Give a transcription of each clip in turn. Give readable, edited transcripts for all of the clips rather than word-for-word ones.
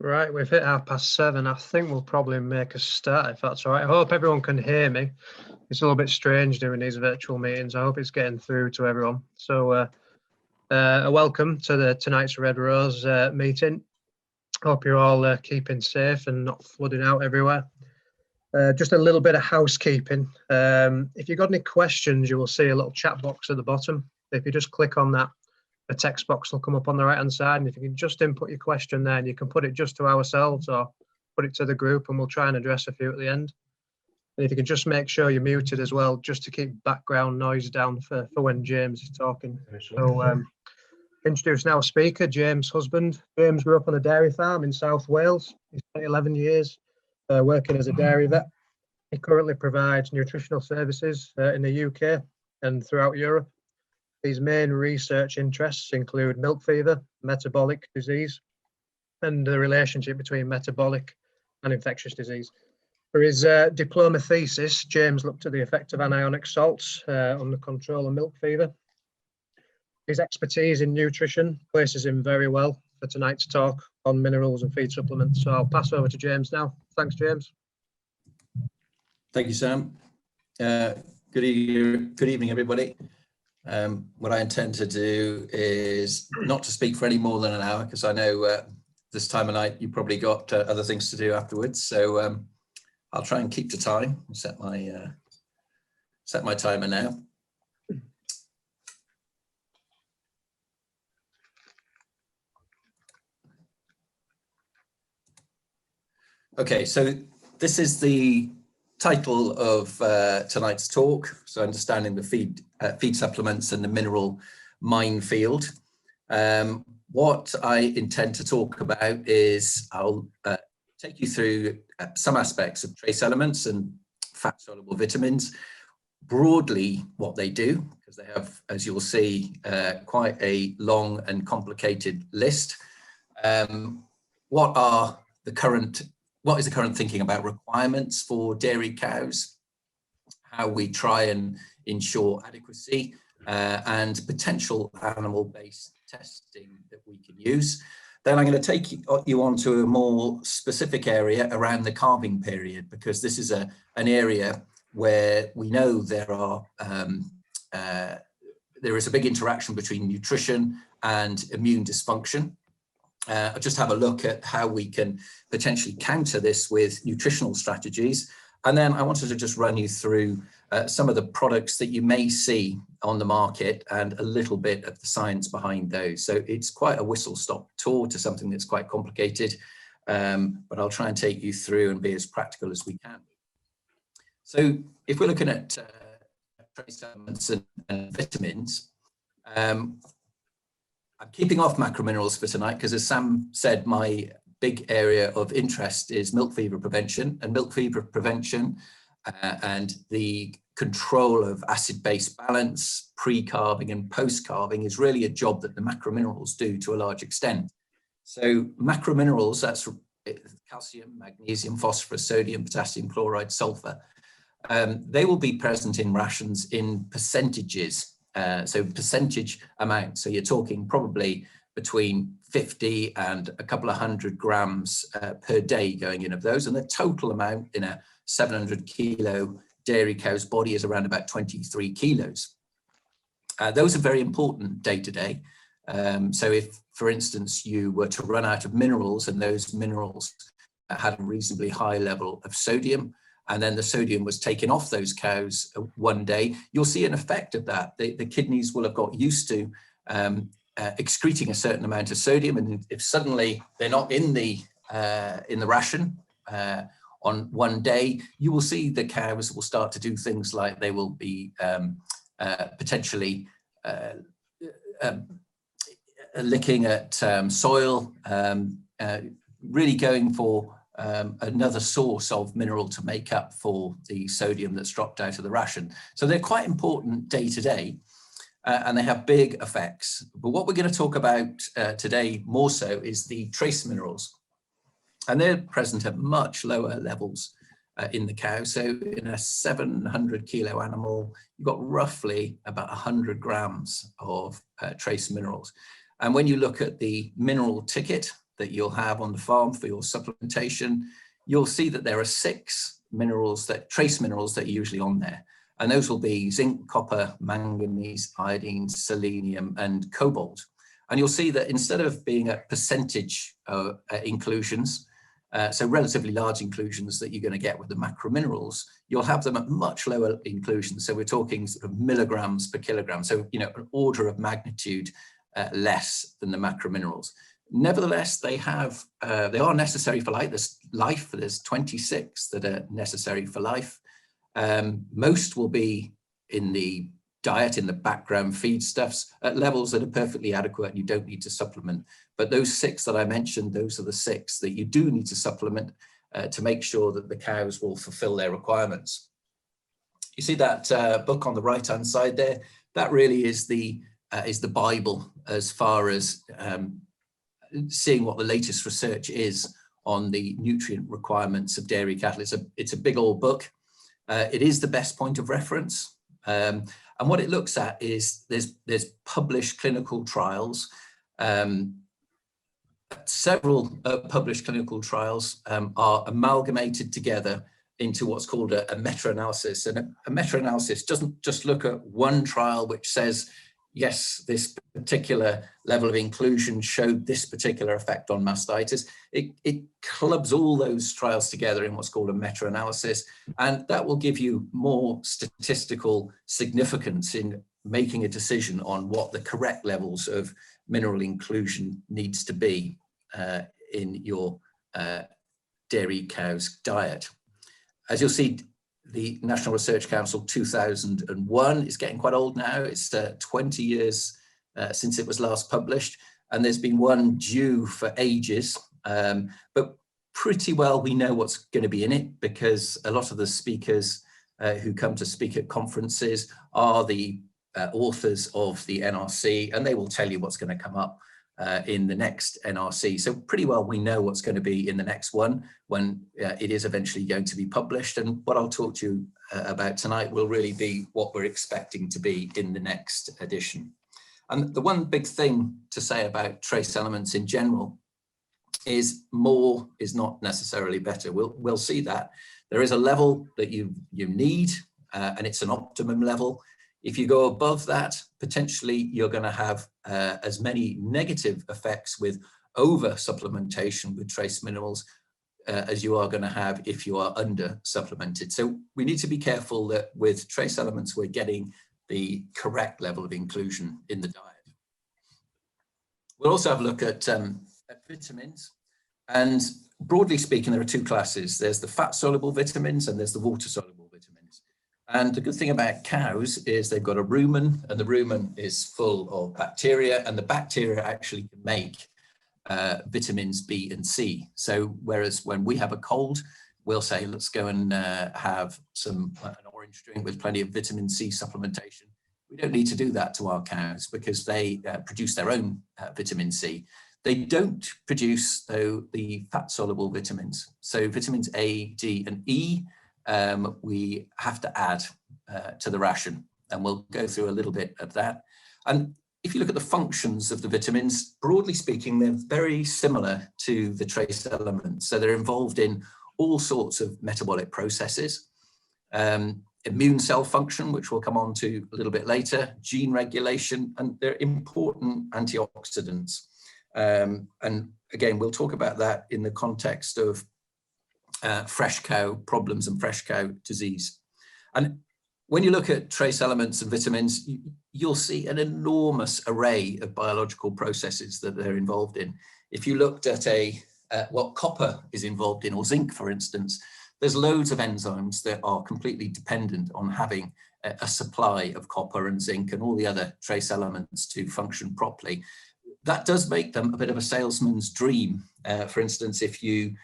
Right, we've hit 7:30. I think we'll probably make a start if that's all right. I hope everyone can hear me. It's a little bit strange doing these virtual meetings. I hope it's getting through to everyone. So welcome to tonight's Red Rose meeting. Hope you're all keeping safe and not flooding out everywhere. Just a little bit of housekeeping. If you've got any questions, you will see a little chat box at the bottom. If you just click on that, a text box will come up on the right hand side, and if you can just input your question there, and you can put it just to ourselves or put it to the group, and we'll try and address a few at the end. And if you can just make sure you're muted as well, just to keep background noise down for when James is talking. So introduce now speaker, James' husband. James grew up on a dairy farm in South Wales. He's 11 years working as a dairy vet. He currently provides nutritional services in the UK and throughout Europe. His main research interests include milk fever, metabolic disease, and the relationship between metabolic and infectious disease. For his diploma thesis, James looked at the effect of anionic salts on the control of milk fever. His expertise in nutrition places him very well for tonight's talk on minerals and feed supplements. So I'll pass over to James now. Thanks, James. Thank you, Sam. Good evening, everybody. What I intend to do is not to speak for any more than an hour, because I know this time of night you probably got other things to do afterwards. So I'll try and keep to time. Set my timer now. Okay, so this is the title of tonight's talk. So understanding the feed supplements and the mineral minefield. What I intend to talk about is I'll take you through some aspects of trace elements and fat soluble vitamins, broadly what they do, because they have, as you'll see, quite a long and complicated list. What is the current thinking about requirements for dairy cows, how we try and ensure adequacy, and potential animal-based testing that we can use. Then I'm going to take you on to a more specific area around the calving period, because this is an area where we know there is a big interaction between nutrition and immune dysfunction. I'll just have a look at how we can potentially counter this with nutritional strategies. And then I wanted to just run you through some of the products that you may see on the market and a little bit of the science behind those. So it's quite a whistle-stop tour to something that's quite complicated, but I'll try and take you through and be as practical as we can. So if we're looking at trace elements and vitamins, I'm keeping off macrominerals for tonight because, as Sam said, my big area of interest is milk fever prevention, and milk fever prevention and the control of acid-base balance, pre-calving and post-calving is really a job that the macrominerals do to a large extent. So macrominerals, that's calcium, magnesium, phosphorus, sodium, potassium, chloride, sulfur. They will be present in rations in percentages. So percentage amount. So you're talking probably between 50 and a couple of 100 grams per day going in of those. And the total amount in a 700 kilo dairy cow's body is around about 23 kilos. Those are very important day to day. So if, for instance, you were to run out of minerals and those minerals had a reasonably high level of sodium, and then the sodium was taken off those cows one day, you'll see an effect of that. The kidneys will have got used to excreting a certain amount of sodium, and if suddenly they're not in the ration on one day, you will see the cows will start to do things like they will be potentially licking at soil, really going for another source of mineral to make up for the sodium that's dropped out of the ration. So they're quite important day to day, and they have big effects. But what we're going to talk about today more so is the trace minerals, and they're present at much lower levels in the cow. So in a 700 kilo animal, you've got roughly about 100 grams of trace minerals. And when you look at the mineral ticket, that you'll have on the farm for your supplementation, you'll see that there are 6 minerals, trace minerals that are usually on there. And those will be zinc, copper, manganese, iodine, selenium, and cobalt. And you'll see that instead of being at percentage inclusions, so relatively large inclusions that you're going to get with the macrominerals, you'll have them at much lower inclusions. So we're talking sort of milligrams per kilogram. So, you know, an order of magnitude less than the macrominerals. Nevertheless, they are necessary for life. There's 26 that are necessary for life. Most will be in the diet, in the background feedstuffs at levels that are perfectly adequate and you don't need to supplement. But those 6 that I mentioned, those are the 6 that you do need to supplement to make sure that the cows will fulfill their requirements. You see that book on the right-hand side there? That really is the Bible as far as seeing what the latest research is on the nutrient requirements of dairy cattle. It's a big old book. It is the best point of reference. And what it looks at is there's published clinical trials. Several published clinical trials are amalgamated together into what's called a meta-analysis. And a meta-analysis doesn't just look at one trial which says, yes, this particular level of inclusion showed this particular effect on mastitis. It clubs all those trials together in what's called a meta-analysis, and that will give you more statistical significance in making a decision on what the correct levels of mineral inclusion needs to be in your dairy cow's diet. As you'll see, the National Research Council 2001 is getting quite old now. It's 20 years since it was last published, and there's been one due for ages, but pretty well we know what's going to be in it, because a lot of the speakers who come to speak at conferences are the authors of the NRC, and they will tell you what's going to come up in the next NRC. So pretty well we know what's going to be in the next one when it is eventually going to be published. And what I'll talk to you about tonight will really be what we're expecting to be in the next edition. And the one big thing to say about trace elements in general is more is not necessarily better. We'll see that there is a level that you need, and it's an optimum level. If you go above that, potentially you're going to have as many negative effects with over supplementation with trace minerals as you are going to have if you are under supplemented. So we need to be careful that with trace elements, we're getting the correct level of inclusion in the diet. We'll also have a look at vitamins. And broadly speaking, there are 2 classes. There's the fat-soluble vitamins and there's the water-soluble vitamins. And the good thing about cows is they've got a rumen, and the rumen is full of bacteria, and the bacteria actually can make vitamins B and C. So whereas when we have a cold, we'll say, let's go and have an orange drink with plenty of vitamin C supplementation. We don't need to do that to our cows because they produce their own vitamin C. They don't produce, though, the fat-soluble vitamins. So vitamins A, D, and E, we have to add to the ration, and we'll go through a little bit of that. And if you look at the functions of the vitamins, broadly speaking, they're very similar to the trace elements. So they're involved in all sorts of metabolic processes, immune cell function, which we'll come on to a little bit later, gene regulation, and they're important antioxidants. And again, we'll talk about that in the context of fresh cow problems and fresh cow disease. And when you look at trace elements and vitamins, you'll see an enormous array of biological processes that they're involved in. If you looked at what copper is involved in, or zinc, for instance, there's loads of enzymes that are completely dependent on having a supply of copper and zinc and all the other trace elements to function properly. That does make them a bit of a salesman's dream. For instance, if you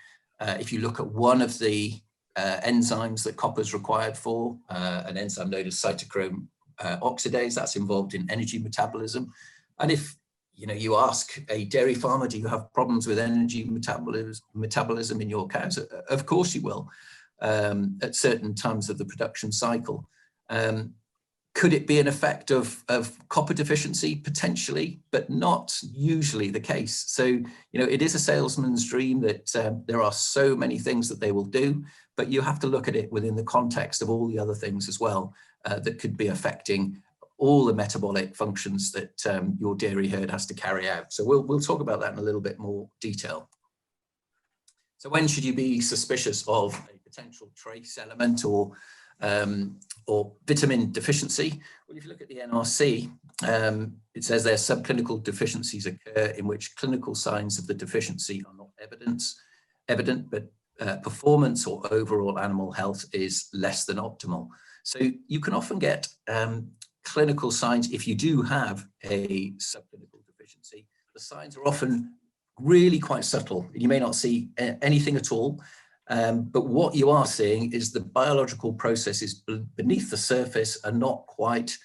look at one of the enzymes that copper is required for, an enzyme known as cytochrome oxidase, that's involved in energy metabolism. And if you ask a dairy farmer, do you have problems with energy metabolism in your cows? Of course you will, at certain times of the production cycle. Could it be an effect of copper deficiency? Potentially, but not usually the case. So, you know, it is a salesman's dream that there are so many things that they will do, but you have to look at it within the context of all the other things as well that could be affecting all the metabolic functions that your dairy herd has to carry out. So we'll talk about that in a little bit more detail. So when should you be suspicious of a potential trace element or vitamin deficiency? Well, if you look at the NRC, it says there subclinical deficiencies occur in which clinical signs of the deficiency are not evident, but performance or overall animal health is less than optimal. So you can often get clinical signs if you do have a subclinical deficiency. The signs are often really quite subtle. You may not see anything at all. But what you are seeing is the biological processes beneath the surface are not quite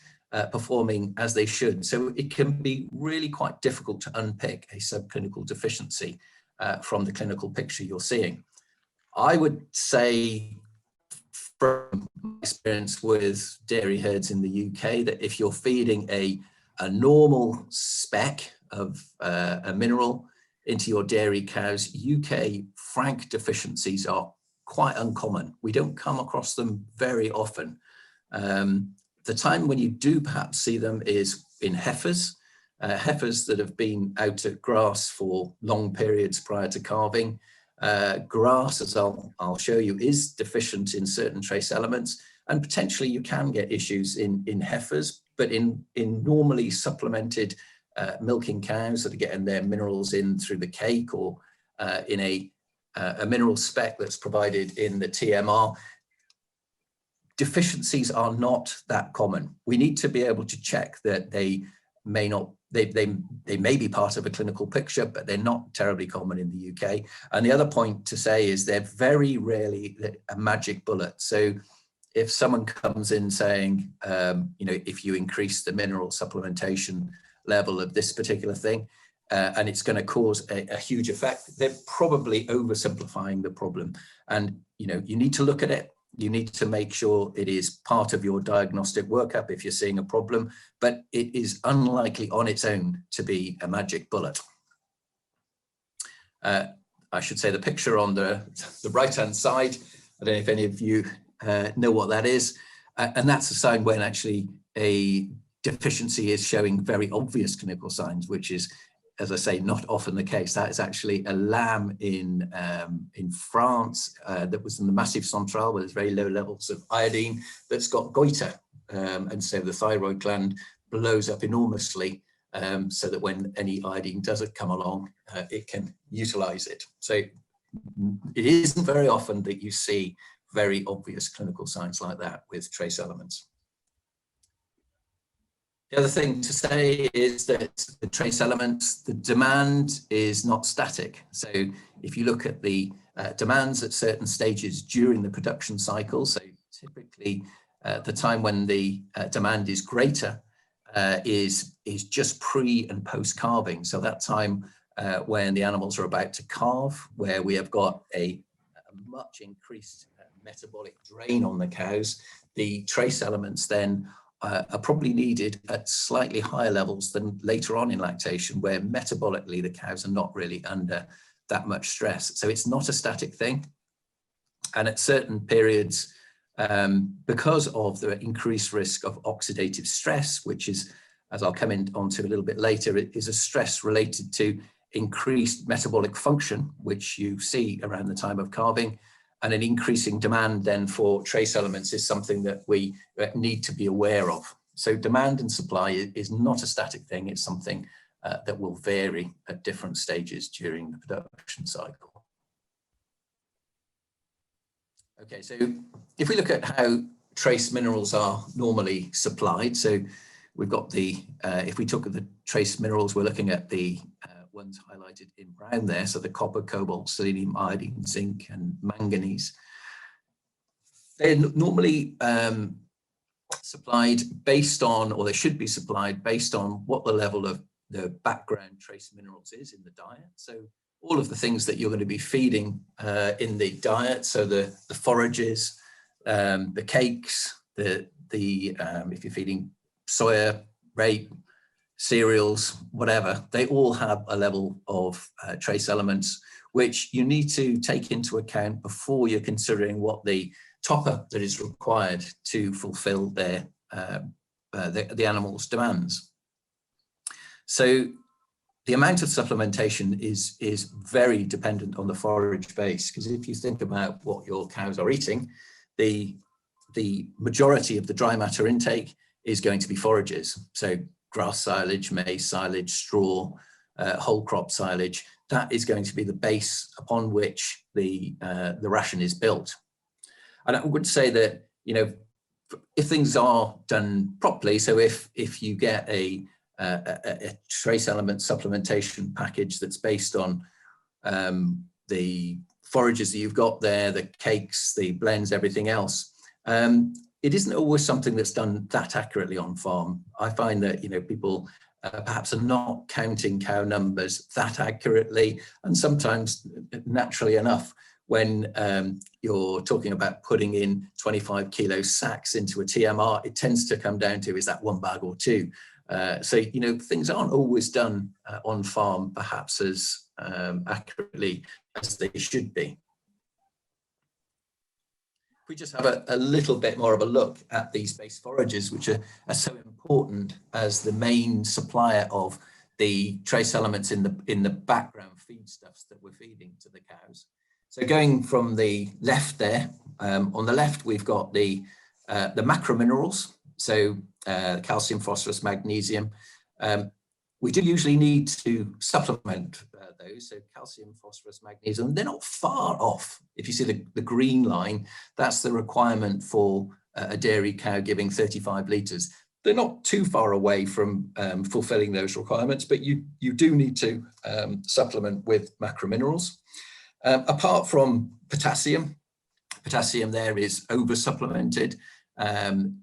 performing as they should. So it can be really quite difficult to unpick a subclinical deficiency from the clinical picture you're seeing. I would say from my experience with dairy herds in the UK that if you're feeding a normal spec of a mineral into your dairy cows, UK frank deficiencies are quite uncommon. We don't come across them very often. The time when you do perhaps see them is in heifers, heifers that have been out at grass for long periods prior to calving. Grass, as I'll show you, is deficient in certain trace elements, and potentially you can get issues in heifers, but in normally supplemented milking cows that are getting their minerals in through the cake or in a mineral spec that's provided in the TMR, deficiencies are not that common. We need to be able to check that they may not, they may be part of a clinical picture, but they're not terribly common in the UK. And the other point to say is they're very rarely a magic bullet. So if someone comes in saying, you know, if you increase the mineral supplementation level of this particular thing, and it's going to cause a huge effect, they're probably oversimplifying the problem. And, you know, you need to look at it. You need to make sure it is part of your diagnostic workup if you're seeing a problem, but it is unlikely on its own to be a magic bullet. I should say the picture on the right-hand side, I don't know if any of you know what that is, and that's a sign when actually a deficiency is showing very obvious clinical signs, which is, as I say, not often the case. That is actually a lamb in France that was in the Mastitis centrale, where there's very low levels of iodine, that's got goiter. And so the thyroid gland blows up enormously so that when any iodine does come along, it can utilize it. So it isn't very often that you see very obvious clinical signs like that with trace elements. The other thing to say is that the trace elements, the demand is not static. So if you look at the demands at certain stages during the production cycle, so typically the time when the demand is greater is just pre and post calving. So that time when the animals are about to calve, where we have got a much increased metabolic drain on the cows, the trace elements then are probably needed at slightly higher levels than later on in lactation, where metabolically the cows are not really under that much stress. So it's not a static thing. And at certain periods, because of the increased risk of oxidative stress, which is, as I'll come onto a little bit later, it is a stress related to increased metabolic function, which you see around the time of calving, and an increasing demand then for trace elements is something that we need to be aware of. So demand and supply is not a static thing. It's something that will vary at different stages during the production cycle. Okay, so if we look at how trace minerals are normally supplied, so we've got the, if we took the trace minerals, we're looking at the ones highlighted in brown there, so the copper, cobalt, selenium, iodine, zinc, and manganese. They're normally supplied based on, or they should be supplied based on what the level of the background trace minerals is in the diet. So all of the things that you're going to be feeding in the diet, so the forages, the cakes, the if you're feeding soya, rape, cereals, whatever, they all have a level of trace elements which you need to take into account before you're considering what the topper that is required to fulfill their the animal's demands. So the amount of supplementation is very dependent on the forage base, because if you think about what your cows are eating, the majority of the dry matter intake is going to be forages. So grass silage, maize silage, straw, whole crop silage, that is going to be the base upon which the ration is built. And I would say that, you know, if things are done properly, so if you get a trace element supplementation package that's based on the forages that you've got there, the cakes, the blends, everything else, it isn't always something that's done that accurately on farm. I find that, you know, people perhaps are not counting cow numbers that accurately, and sometimes, naturally enough, when you're talking about putting in 25 kilo sacks into a TMR, it tends to come down to, is that one bag or two? So, you know, things aren't always done on farm perhaps as accurately as they should be. If we just have a little bit more of a look at these base forages, which are so important as the main supplier of the trace elements in the background feedstuffs that we're feeding to the cows. So going from the left there, on the left we've got the macrominerals, so calcium, phosphorus, magnesium. We do usually need to supplement those, so calcium, phosphorus, magnesium. They're not far off. If you see the green line, that's the requirement for a dairy cow giving 35 litres. They're not too far away from fulfilling those requirements, but you do need to supplement with macrominerals. Apart from potassium there is over supplemented.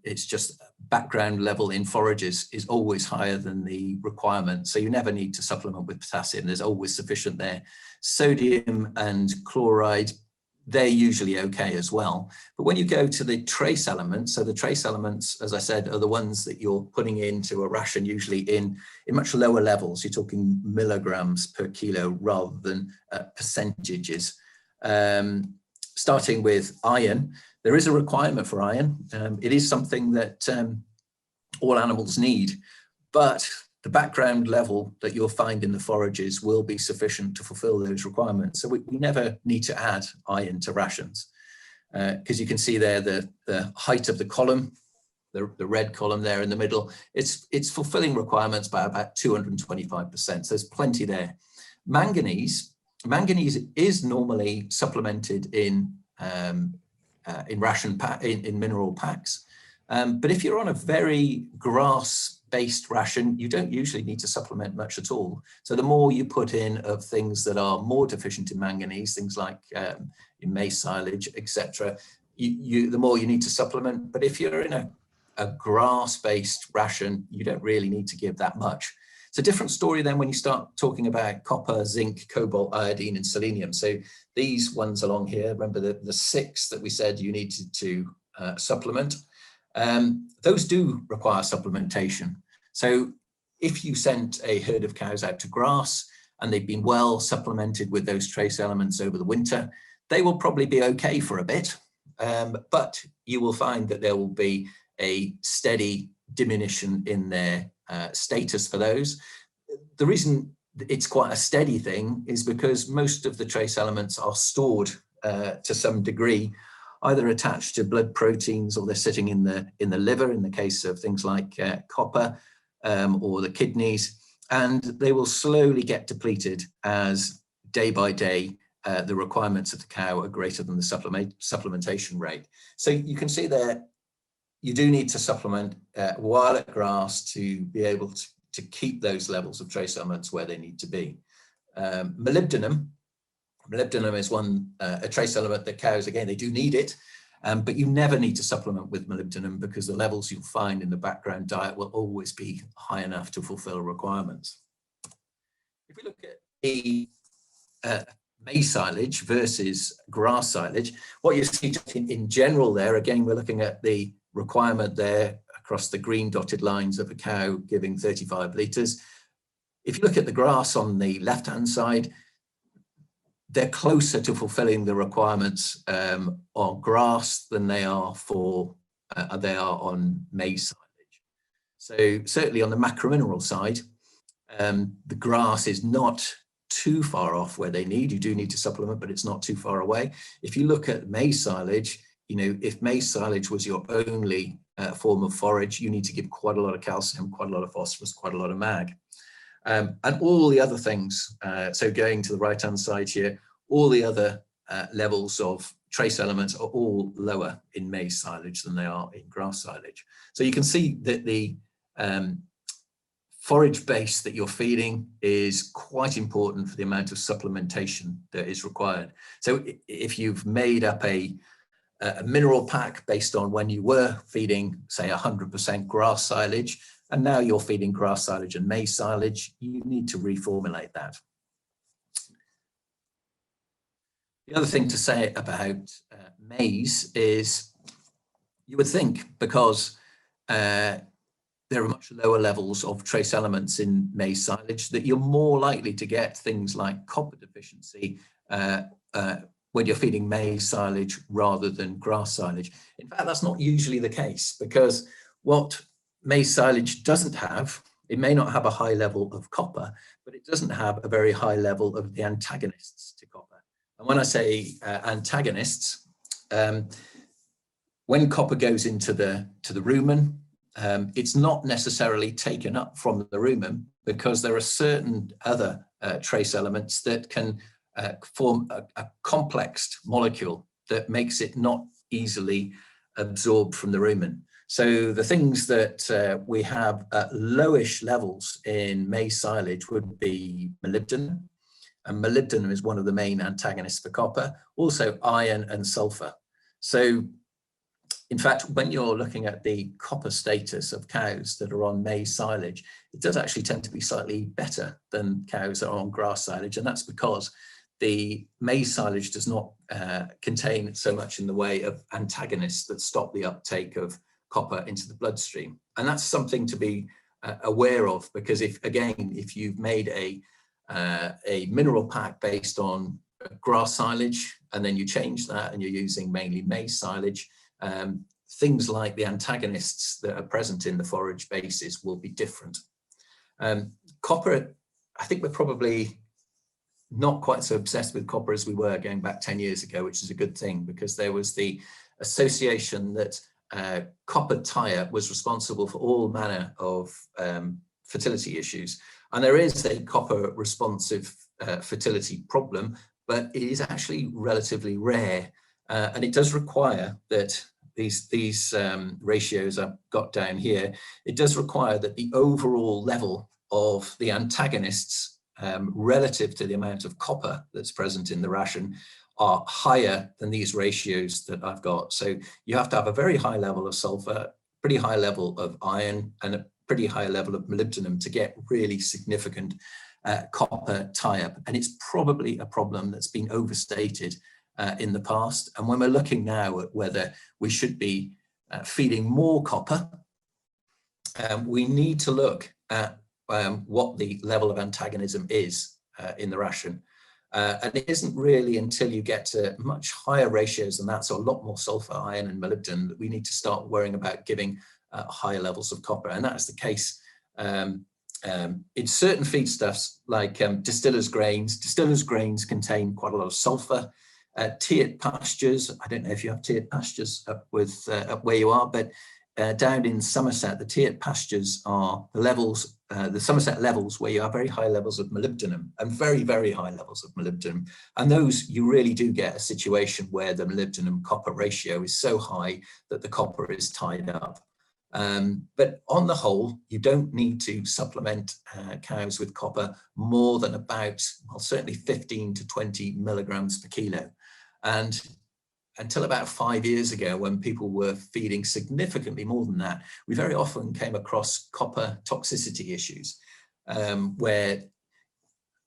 It's just background level in forages is always higher than the requirement. So you never need to supplement with potassium. There's always sufficient there. Sodium and chloride, they're usually okay as well. But when you go to the trace elements, so the trace elements, as I said, are the ones that you're putting into a ration, usually in much lower levels. You're talking milligrams per kilo rather than percentages. Starting with iron, there is a requirement for iron. It is something that all animals need, but the background level that you'll find in the forages will be sufficient to fulfill those requirements. So we never need to add iron to rations, because you can see there the height of the column, the red column there in the middle, it's fulfilling requirements by about 225%. So there's plenty there. Manganese is normally supplemented in mineral packs, but if you're on a very grass-based ration, you don't usually need to supplement much at all. So the more you put in of things that are more deficient in manganese, things like in maize silage, etc., the more you need to supplement. But if you're in a grass-based ration, you don't really need to give that much. It's a different story then when you start talking about copper, zinc, cobalt, iodine, and selenium. So these ones along here, remember the 6 that we said you needed to supplement, those do require supplementation. So if you sent a herd of cows out to grass and they've been well supplemented with those trace elements over the winter, they will probably be okay for a bit, but you will find that there will be a steady diminution in their status for those. The reason it's quite a steady thing is because most of the trace elements are stored to some degree, either attached to blood proteins or they're sitting in the liver in the case of things like copper, or the kidneys, and they will slowly get depleted as day by day the requirements of the cow are greater than the supplementation rate. So you can see there, you do need to supplement while at grass to be able to keep those levels of trace elements where they need to be. Molybdenum is a trace element that cows, again, they do need it, but you never need to supplement with molybdenum because the levels you'll find in the background diet will always be high enough to fulfill requirements. If we look at the maize silage versus grass silage, what you see in general there, again, we're looking at the requirement there across the green dotted lines of a cow giving 35 litres. If you look at the grass on the left-hand side, they're closer to fulfilling the requirements on grass than they are on maize silage. So certainly on the macromineral side, the grass is not too far off where they need. You do need to supplement, but it's not too far away. If you look at maize silage, you know, if maize silage was your only form of forage, you need to give quite a lot of calcium, quite a lot of phosphorus, quite a lot of mag. And all the other things, so going to the right-hand side here, all the other levels of trace elements are all lower in maize silage than they are in grass silage. So you can see that the forage base that you're feeding is quite important for the amount of supplementation that is required. So if you've made up a mineral pack based on when you were feeding, say, 100% grass silage, and now you're feeding grass silage and maize silage, you need to reformulate that. The other thing to say about maize is you would think, because there are much lower levels of trace elements in maize silage, that you're more likely to get things like copper deficiency when you're feeding maize silage rather than grass silage. In fact, that's not usually the case, because what maize silage doesn't have, it may not have a high level of copper, but it doesn't have a very high level of the antagonists to copper. And when I say antagonists, when copper goes into the rumen, it's not necessarily taken up from the rumen, because there are certain other trace elements that can form a complex molecule that makes it not easily absorbed from the rumen. So the things that we have at lowish levels in maize silage would be molybdenum, and molybdenum is one of the main antagonists for copper, also iron and sulfur. So in fact, when you're looking at the copper status of cows that are on maize silage, it does actually tend to be slightly better than cows that are on grass silage. And that's because the maize silage does not contain so much in the way of antagonists that stop the uptake of copper into the bloodstream. And that's something to be aware of, because if you've made a mineral pack based on grass silage, and then you change that and you're using mainly maize silage, things like the antagonists that are present in the forage bases will be different. Copper, I think we're probably not quite so obsessed with copper as we were going back 10 years ago, which is a good thing, because there was the association that copper tie-up was responsible for all manner of fertility issues. And there is a copper responsive fertility problem, but it is actually relatively rare. And it does require that these ratios I've got down here, it does require that the overall level of the antagonists relative to the amount of copper that's present in the ration are higher than these ratios that I've got. So you have to have a very high level of sulfur, pretty high level of iron, and a pretty high level of molybdenum to get really significant copper tie-up. And it's probably a problem that's been overstated in the past. And when we're looking now at whether we should be feeding more copper, we need to look at what the level of antagonism is in the ration. And it isn't really until you get to much higher ratios than that, so a lot more sulfur, iron and molybdenum, that we need to start worrying about giving higher levels of copper. And that's the case in certain feedstuffs like distillers grains. Distillers grains contain quite a lot of sulfur. Tiered pastures, I don't know if you have tiered pastures up where you are, but down in Somerset, the tiered pastures are the levels, the Somerset levels where you have very high levels of molybdenum, and very, very high levels of molybdenum. And those, you really do get a situation where the molybdenum copper ratio is so high that the copper is tied up. But on the whole, you don't need to supplement cows with copper more than about, well, certainly 15 to 20 milligrams per kilo. And until about 5 years ago, when people were feeding significantly more than that, we very often came across copper toxicity issues, where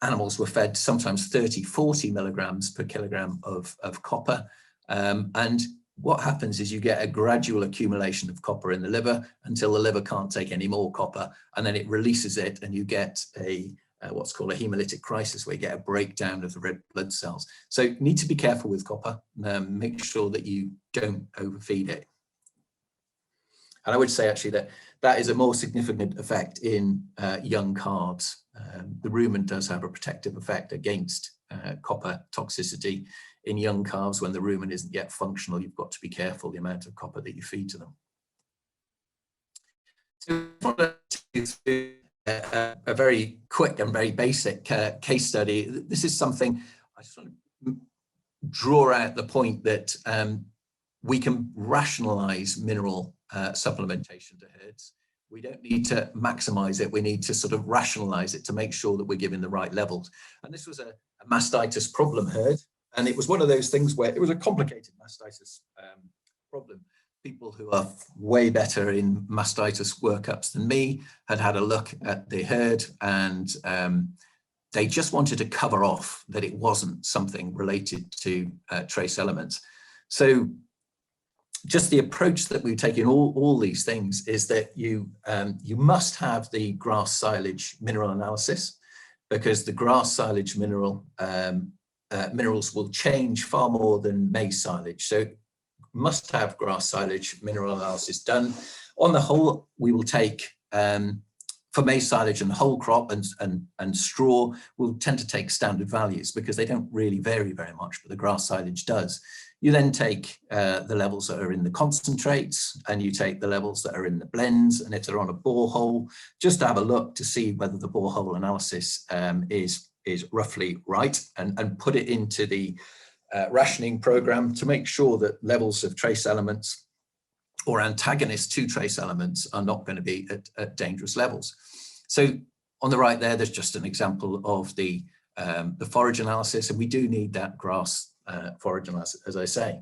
animals were fed sometimes 30, 40 milligrams per kilogram of copper. And what happens is you get a gradual accumulation of copper in the liver until the liver can't take any more copper, and then it releases it, and you get a what's called a hemolytic crisis, where you get a breakdown of the red blood cells. So you need to be careful with copper. Make sure that you don't overfeed it. And I would say actually that is a more significant effect in young calves. The rumen does have a protective effect against copper toxicity in young calves. When the rumen isn't yet functional, you've got to be careful the amount of copper that you feed to them. So I want to take you through a very quick and very basic case study. This is something I just want to draw out the point that we can rationalize mineral supplementation to herds. We don't need to maximize it. We need to sort of rationalize it to make sure that we're giving the right levels. And this was a mastitis problem herd. And it was one of those things where it was a complicated mastitis problem. People who are way better in mastitis workups than me had a look at the herd, and they just wanted to cover off that it wasn't something related to trace elements. So just the approach that we take in all these things is that you must have the grass silage mineral analysis, because the grass silage minerals will change far more than maize silage. So must have grass silage mineral analysis done. On the whole, we will take, for maize silage and whole crop and straw, we'll tend to take standard values because they don't really vary very much, but the grass silage does. You then take the levels that are in the concentrates, and you take the levels that are in the blends, and if they're on a borehole, just to have a look to see whether the borehole analysis is roughly right, and put it into the rationing program to make sure that levels of trace elements or antagonists to trace elements are not going to be at dangerous levels. So on the right there's just an example of the forage analysis, and we do need that grass forage analysis, as I say.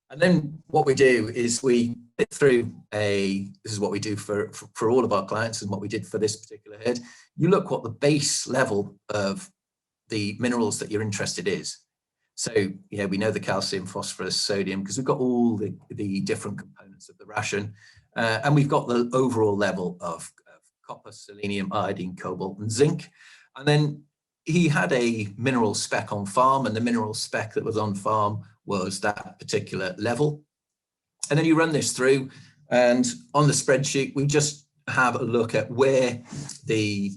And then what we do is we put through this is what we do for all of our clients, and what we did for this particular herd. You look what the base level of the minerals that you're interested is. So yeah, we know the calcium, phosphorus, sodium, because we've got all the different components of the ration, and we've got the overall level of copper, selenium, iodine, cobalt, and zinc. And then he had a mineral spec on farm, and the mineral spec that was on farm was that particular level. And then you run this through, and on the spreadsheet, we just have a look at where the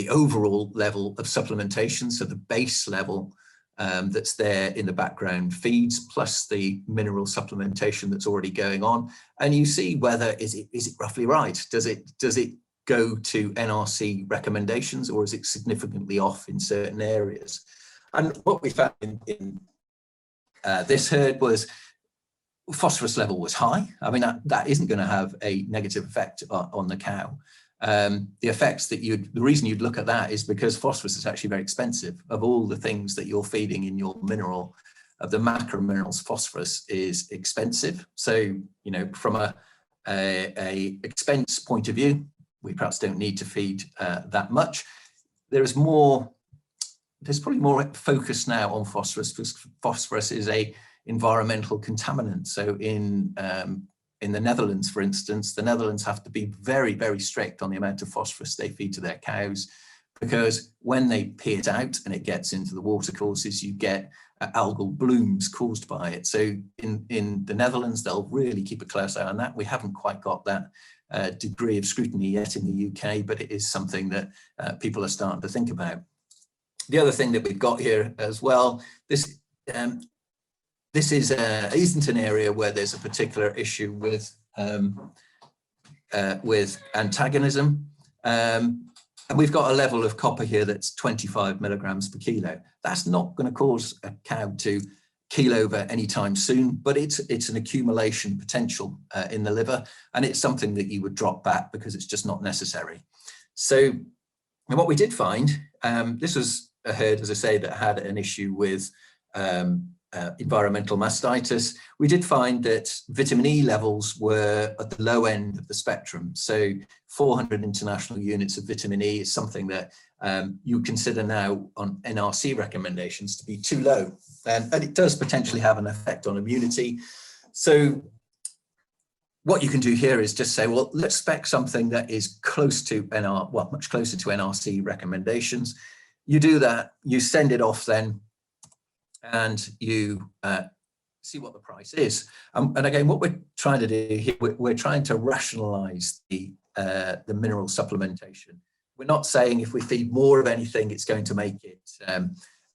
overall level of supplementation, so the base level that's there in the background feeds, plus the mineral supplementation that's already going on, and you see whether is it roughly right. Does it go to NRC recommendations, or is it significantly off in certain areas? And what we found in this herd was phosphorus level was high. I mean, that isn't going to have a negative effect on the cow. The effects that the reason you'd look at that is because phosphorus is actually very expensive. Of all the things that you're feeding in your mineral, of the macrominerals, phosphorus is expensive. So, you know, from a expense point of view, we perhaps don't need to feed that much. There's probably more focus now on phosphorus, because phosphorus is a environmental contaminant. So in the Netherlands, for instance, the Netherlands have to be very, very strict on the amount of phosphorus they feed to their cows, because when they pee it out and it gets into the watercourses, you get algal blooms caused by it. So in the Netherlands, they'll really keep a close eye on that. We haven't quite got that degree of scrutiny yet in the UK, but it is something that people are starting to think about. The other thing that we've got here as well, this isn't an area where there's a particular issue with antagonism. And we've got a level of copper here that's 25 milligrams per kilo. That's not going to cause a cow to keel over anytime soon, but it's an accumulation potential in the liver, and it's something that you would drop back because it's just not necessary. So, and what we did find, this was a herd, as I say, that had an issue with environmental mastitis. We did find that vitamin E levels were at the low end of the spectrum. So 400 international units of vitamin E is something that you consider now on NRC recommendations to be too low. and it does potentially have an effect on immunity. So what you can do here is just say, well, let's spec something that is close to much closer to NRC recommendations. You do that, you send it off then, and you see what the price is. And again, what we're trying to do here, we're trying to rationalize the mineral supplementation. We're not saying if we feed more of anything, it's going to make it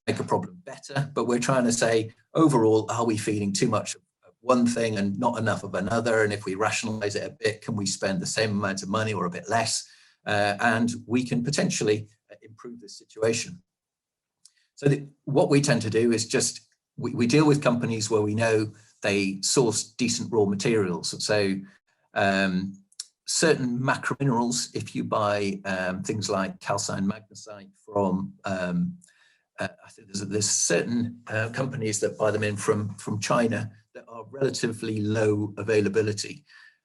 make a problem better, but we're trying to say, overall, are we feeding too much of one thing and not enough of another? And if we rationalize it a bit, can we spend the same amount of money or a bit less? And we can potentially improve this situation. So what we tend to do is just, we deal with companies where we know they source decent raw materials. So certain macrominerals, if you buy things like calcine magnesite from, I think there's certain companies that buy them in from China that are relatively low availability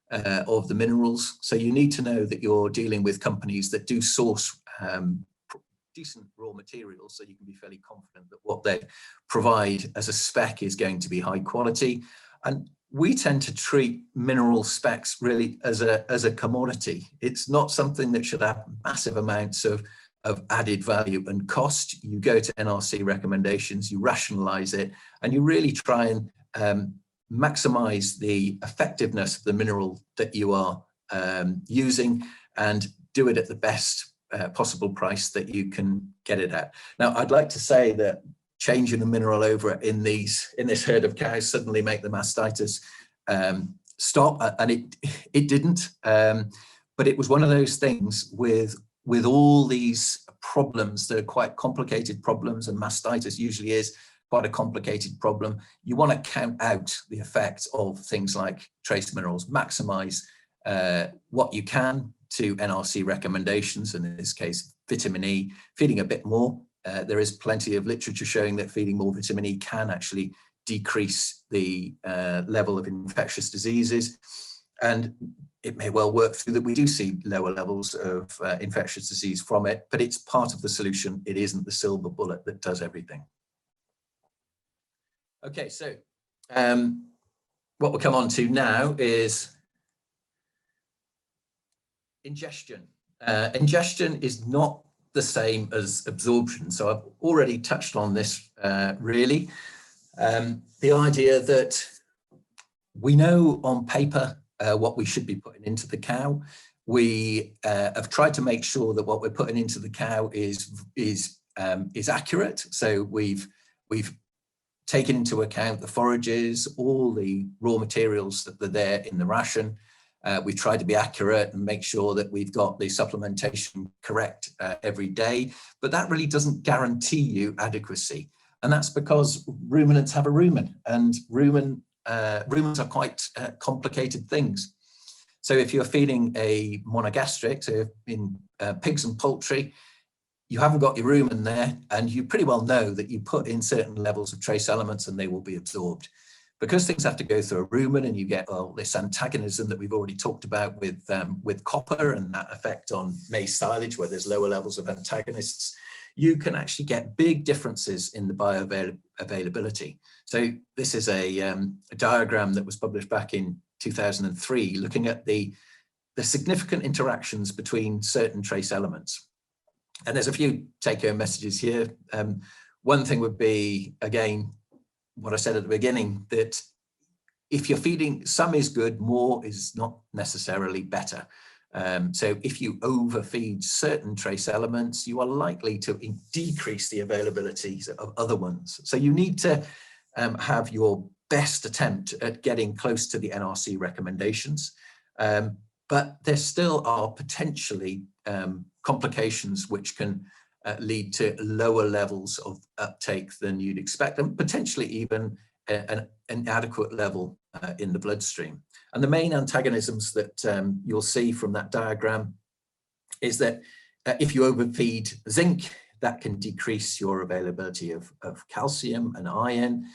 of the minerals. So you need to know that you're dealing with companies that do source decent raw materials, so you can be fairly confident that what they provide as a spec is going to be high quality. And we tend to treat mineral specs really as a commodity. It's not something that should have massive amounts of added value and cost. You go to NRC recommendations, you rationalize it, and you really try and maximize the effectiveness of the mineral that you are using, and do it at the best possible price that you can get it at. Now, I'd like to say that changing the mineral over in this herd of cows suddenly make the mastitis stop, and it didn't. But it was one of those things with all these problems that are quite complicated problems, and mastitis usually is quite a complicated problem. You want to count out the effects of things like trace minerals, maximize what you can to NRC recommendations, and in this case, vitamin E, feeding a bit more. There is plenty of literature showing that feeding more vitamin E can actually decrease the level of infectious diseases. And it may well work through that we do see lower levels of infectious disease from it, but it's part of the solution. It isn't the silver bullet that does everything. Okay, so what we'll come on to now is ingestion. Ingestion is not the same as absorption. So I've already touched on this really. The idea that we know on paper what we should be putting into the cow. We have tried to make sure that what we're putting into the cow is accurate. So we've taken into account the forages, all the raw materials that are there in the ration. We've tried to be accurate and make sure that we've got the supplementation correct every day, but that really doesn't guarantee you adequacy. And that's because ruminants have a rumen, and ruminants are quite complicated things. So if you're feeding a monogastric, so in pigs and poultry, you haven't got your rumen there, and you pretty well know that you put in certain levels of trace elements and they will be absorbed. Because things have to go through a rumen, and you get this antagonism that we've already talked about with copper and that effect on maize silage, where there's lower levels of antagonists, you can actually get big differences in the bioavailability. So this is a diagram that was published back in 2003, looking at the significant interactions between certain trace elements. And there's a few take-home messages here. One thing would be, again, what I said at the beginning, that if you're feeding, some is good, more is not necessarily better. So if you overfeed certain trace elements, you are likely to decrease the availability of other ones. So you need to have your best attempt at getting close to the NRC recommendations. But there still are potentially complications which can lead to lower levels of uptake than you'd expect, and potentially even an inadequate level in the bloodstream. And the main antagonisms that you'll see from that diagram is that if you overfeed zinc, that can decrease your availability of calcium and iron.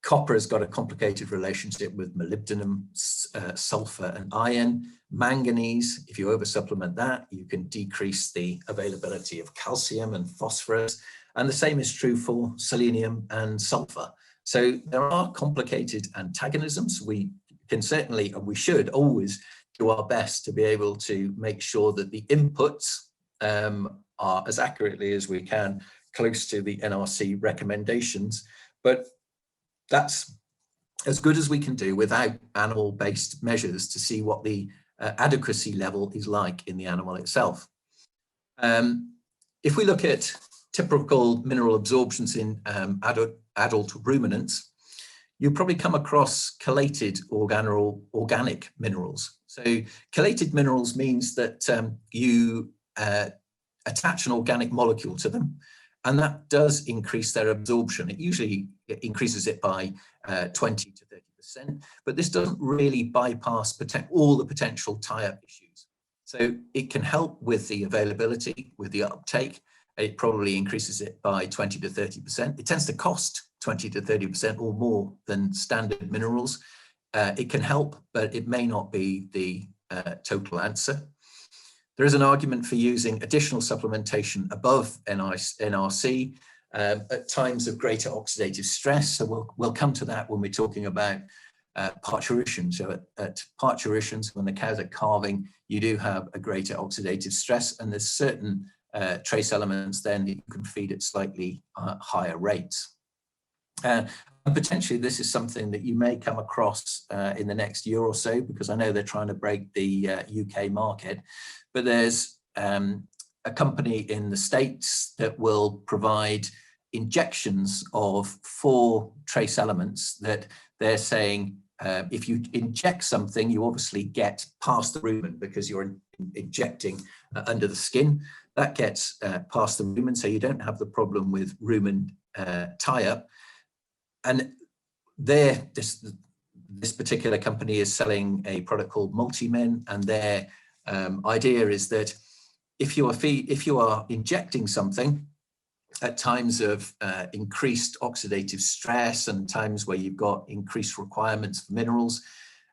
Copper has got a complicated relationship with molybdenum, sulfur and iron. Manganese, if you oversupplement that, you can decrease the availability of calcium and phosphorus. And the same is true for selenium and sulfur. So there are complicated antagonisms. We can certainly, and we should always do our best to be able to make sure that the inputs are as accurately as we can close to the NRC recommendations. But that's as good as we can do without animal-based measures to see what the adequacy level is like in the animal itself. If we look at typical mineral absorptions in adult ruminants, you'll probably come across chelated organic minerals. So chelated minerals means that you attach an organic molecule to them, and that does increase their absorption. It usually increases it by 20 to 30%, but this doesn't really bypass all the potential tie-up issues. So it can help with the availability, with the uptake. It probably increases it by 20 to 30%. It tends to cost 20 to 30% or more than standard minerals. It can help, but it may not be the total answer. There is an argument for using additional supplementation above NRC at times of greater oxidative stress. So we'll come to that when we're talking about parturition. So at parturitions, when the cows are calving, you do have a greater oxidative stress, and there's certain trace elements then that you can feed at slightly higher rates. And potentially this is something that you may come across in the next year or so, because I know they're trying to break the UK market, but there's a company in the States that will provide injections of 4 trace elements that they're saying if you inject something, you obviously get past the rumen because you're injecting under the skin. That gets past the rumen, so you don't have the problem with rumen tie-up. And this particular company is selling a product called Multimin, and their idea is that if you are injecting something at times of increased oxidative stress and times where you've got increased requirements for minerals,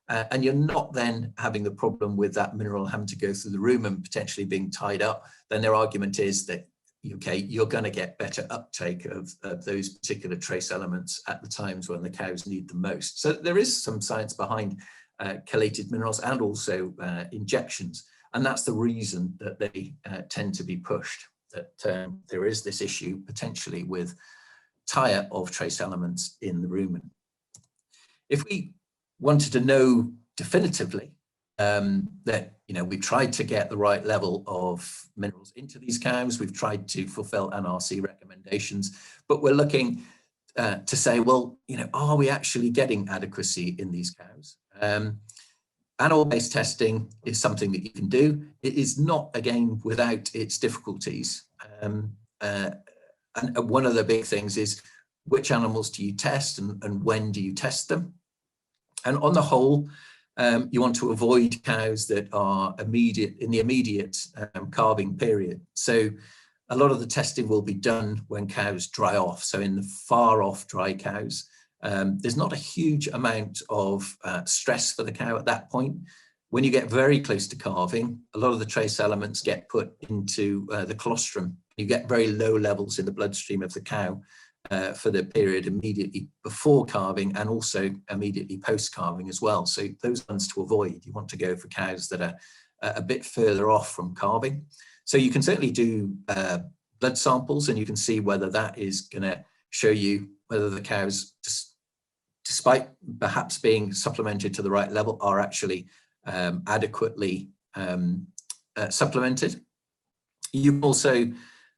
and you're not then having the problem with that mineral having to go through the rumen, potentially being tied up, then their argument is that, okay, you're going to get better uptake of those particular trace elements at the times when the cows need them most. So there is some science behind chelated minerals and also injections, and that's the reason that they tend to be pushed, that there is this issue potentially with tie-up of trace elements in the rumen. If we wanted to know definitively that, you know, we tried to get the right level of minerals into these cows, we've tried to fulfill NRC recommendations, but we're looking to say, well, you know, are we actually getting adequacy in these cows? Animal-based testing is something that you can do. It is not, again, without its difficulties. And one of the big things is which animals do you test and when do you test them? And on the whole, you want to avoid cows that are in the immediate calving period. So a lot of the testing will be done when cows dry off. So in the far off dry cows, there's not a huge amount of stress for the cow at that point. When you get very close to calving, a lot of the trace elements get put into the colostrum. You get very low levels in the bloodstream of the cow for the period immediately before calving and also immediately post calving as well. So those ones to avoid. You want to go for cows that are a bit further off from calving. So you can certainly do blood samples, and you can see whether that is going to show you whether the cows, despite perhaps being supplemented to the right level, are actually adequately supplemented. You also,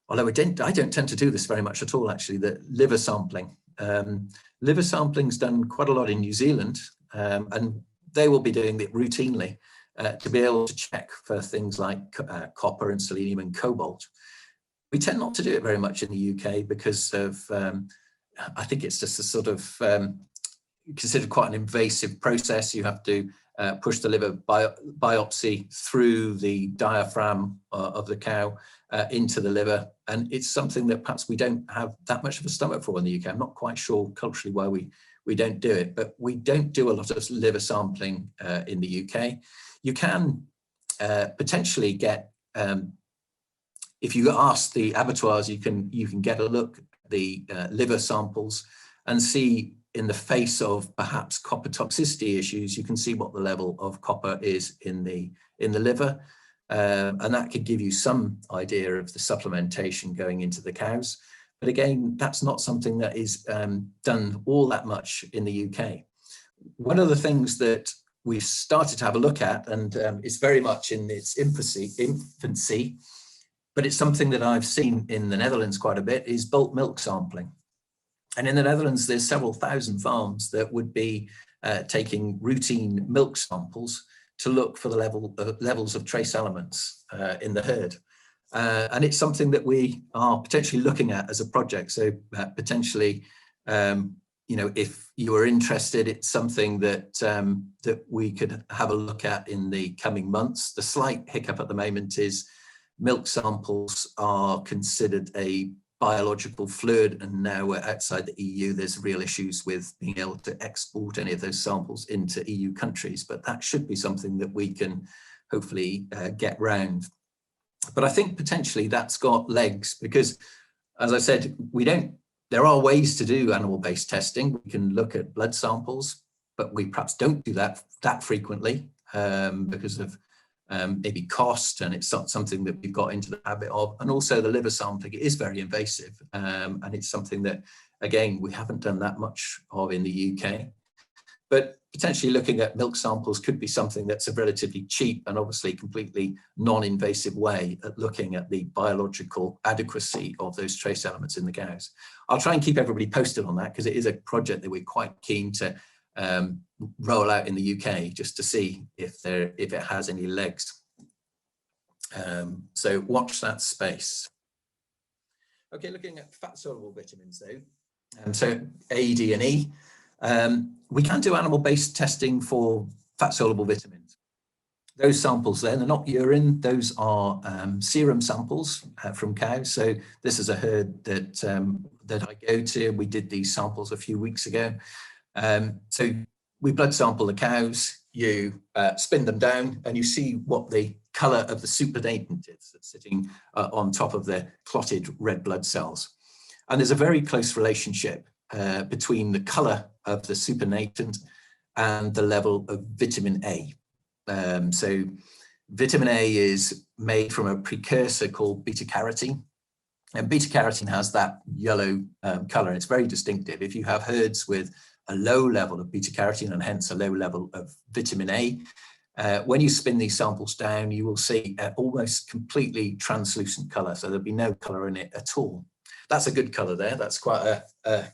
although I don't tend to do this very much at all, actually, the liver sampling. Liver sampling's done quite a lot in New Zealand, and they will be doing it routinely to be able to check for things like copper and selenium and cobalt. We tend not to do it very much in the UK because of, I think it's just a sort of considered quite an invasive process. You have to push the liver biopsy through the diaphragm of the cow into the liver, and it's something that perhaps we don't have that much of a stomach for in the UK. I'm not quite sure culturally why we don't do it, but we don't do a lot of liver sampling in the UK. You can potentially get if you ask the abattoirs, you can get a look at the liver samples and see in the face of perhaps copper toxicity issues, you can see what the level of copper is in the liver. And that could give you some idea of the supplementation going into the cows. But again, that's not something that is done all that much in the UK. One of the things that we've started to have a look at, and it's very much in its infancy, but it's something that I've seen in the Netherlands quite a bit, is bulk milk sampling. And in the Netherlands, there's several thousand farms that would be taking routine milk samples to look for the levels of trace elements in the herd. And it's something that we are potentially looking at as a project. So potentially, if you are interested, it's something that that we could have a look at in the coming months. The slight hiccup at the moment is milk samples are considered a biological fluid, and now we're outside the EU. There's real issues with being able to export any of those samples into EU countries, but that should be something that we can hopefully get round. But I think potentially that's got legs because, as I said, there are ways to do animal-based testing. We can look at blood samples, but we perhaps don't do that frequently because of maybe cost, and it's not something that we've got into the habit of. And also the liver sampling is very invasive, and it's something that, again, we haven't done that much of in the UK. But potentially looking at milk samples could be something that's a relatively cheap and obviously completely non-invasive way at looking at the biological adequacy of those trace elements in the cows. I'll try and keep everybody posted on that because it is a project that we're quite keen to roll out in the UK just to see if it has any legs. So watch that space. Okay, looking at fat soluble vitamins though. So A, D, and E. We can do animal-based testing for fat soluble vitamins. Those samples there, they're not urine, those are serum samples from cows. So this is a herd that I go to. We did these samples a few weeks ago. So we blood sample the cows, you spin them down, and you see what the colour of the supernatant is that's sitting on top of the clotted red blood cells. And there's a very close relationship between the colour of the supernatant and the level of vitamin A. So vitamin A is made from a precursor called beta-carotene. And beta-carotene has that yellow colour, and it's very distinctive. If you have herds with a low level of beta-carotene and hence a low level of vitamin A, when you spin these samples down, you will see almost completely translucent colour. So there'll be no colour in it at all. That's a good colour there. That's quite a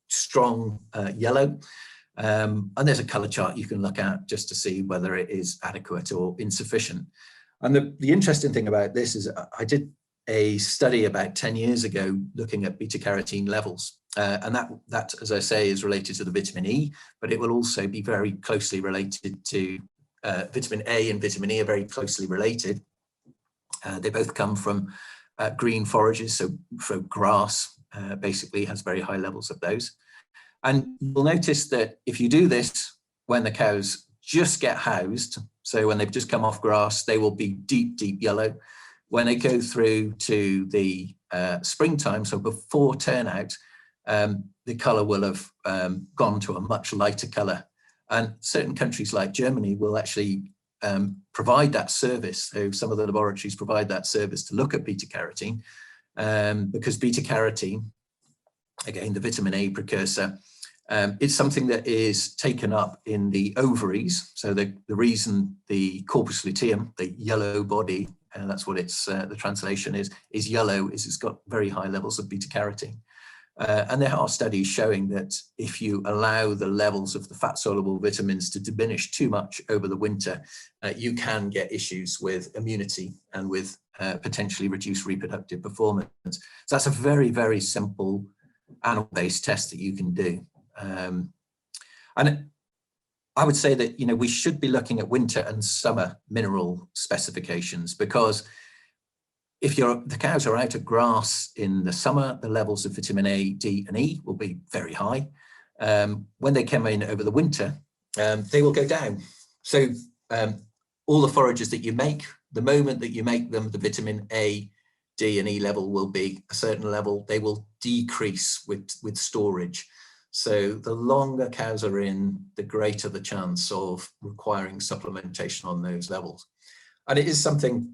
strong yellow. And there's a colour chart you can look at just to see whether it is adequate or insufficient. And the interesting thing about this is I did a study about 10 years ago looking at beta-carotene levels. And that, as I say, is related to the vitamin E, but it will also be very closely related to vitamin A and vitamin E are very closely related. They both come from green forages, so grass basically has very high levels of those. And you'll notice that if you do this when the cows just get housed, so when they've just come off grass, they will be deep, deep yellow. When they go through to the springtime, so before turnout, the colour will have gone to a much lighter colour. And certain countries like Germany will actually provide that service. So some of the laboratories provide that service to look at beta-carotene because beta-carotene, again, the vitamin A precursor, it's something that is taken up in the ovaries. So the reason the corpus luteum, the yellow body, and that's what it's the translation is yellow, is it's got very high levels of beta-carotene. And there are studies showing that if you allow the levels of the fat-soluble vitamins to diminish too much over the winter, you can get issues with immunity and with potentially reduced reproductive performance. So that's a very, very simple animal-based test that you can do. And I would say that, we should be looking at winter and summer mineral specifications, because if the cows are out of grass in the summer, the levels of vitamin A, D, and E will be very high. When they come in over the winter, they will go down. So all the forages that you make, the moment that you make them, the vitamin A D and E level will be a certain level, they will decrease with storage. So the longer cows are in, the greater the chance of requiring supplementation on those levels. And it is something,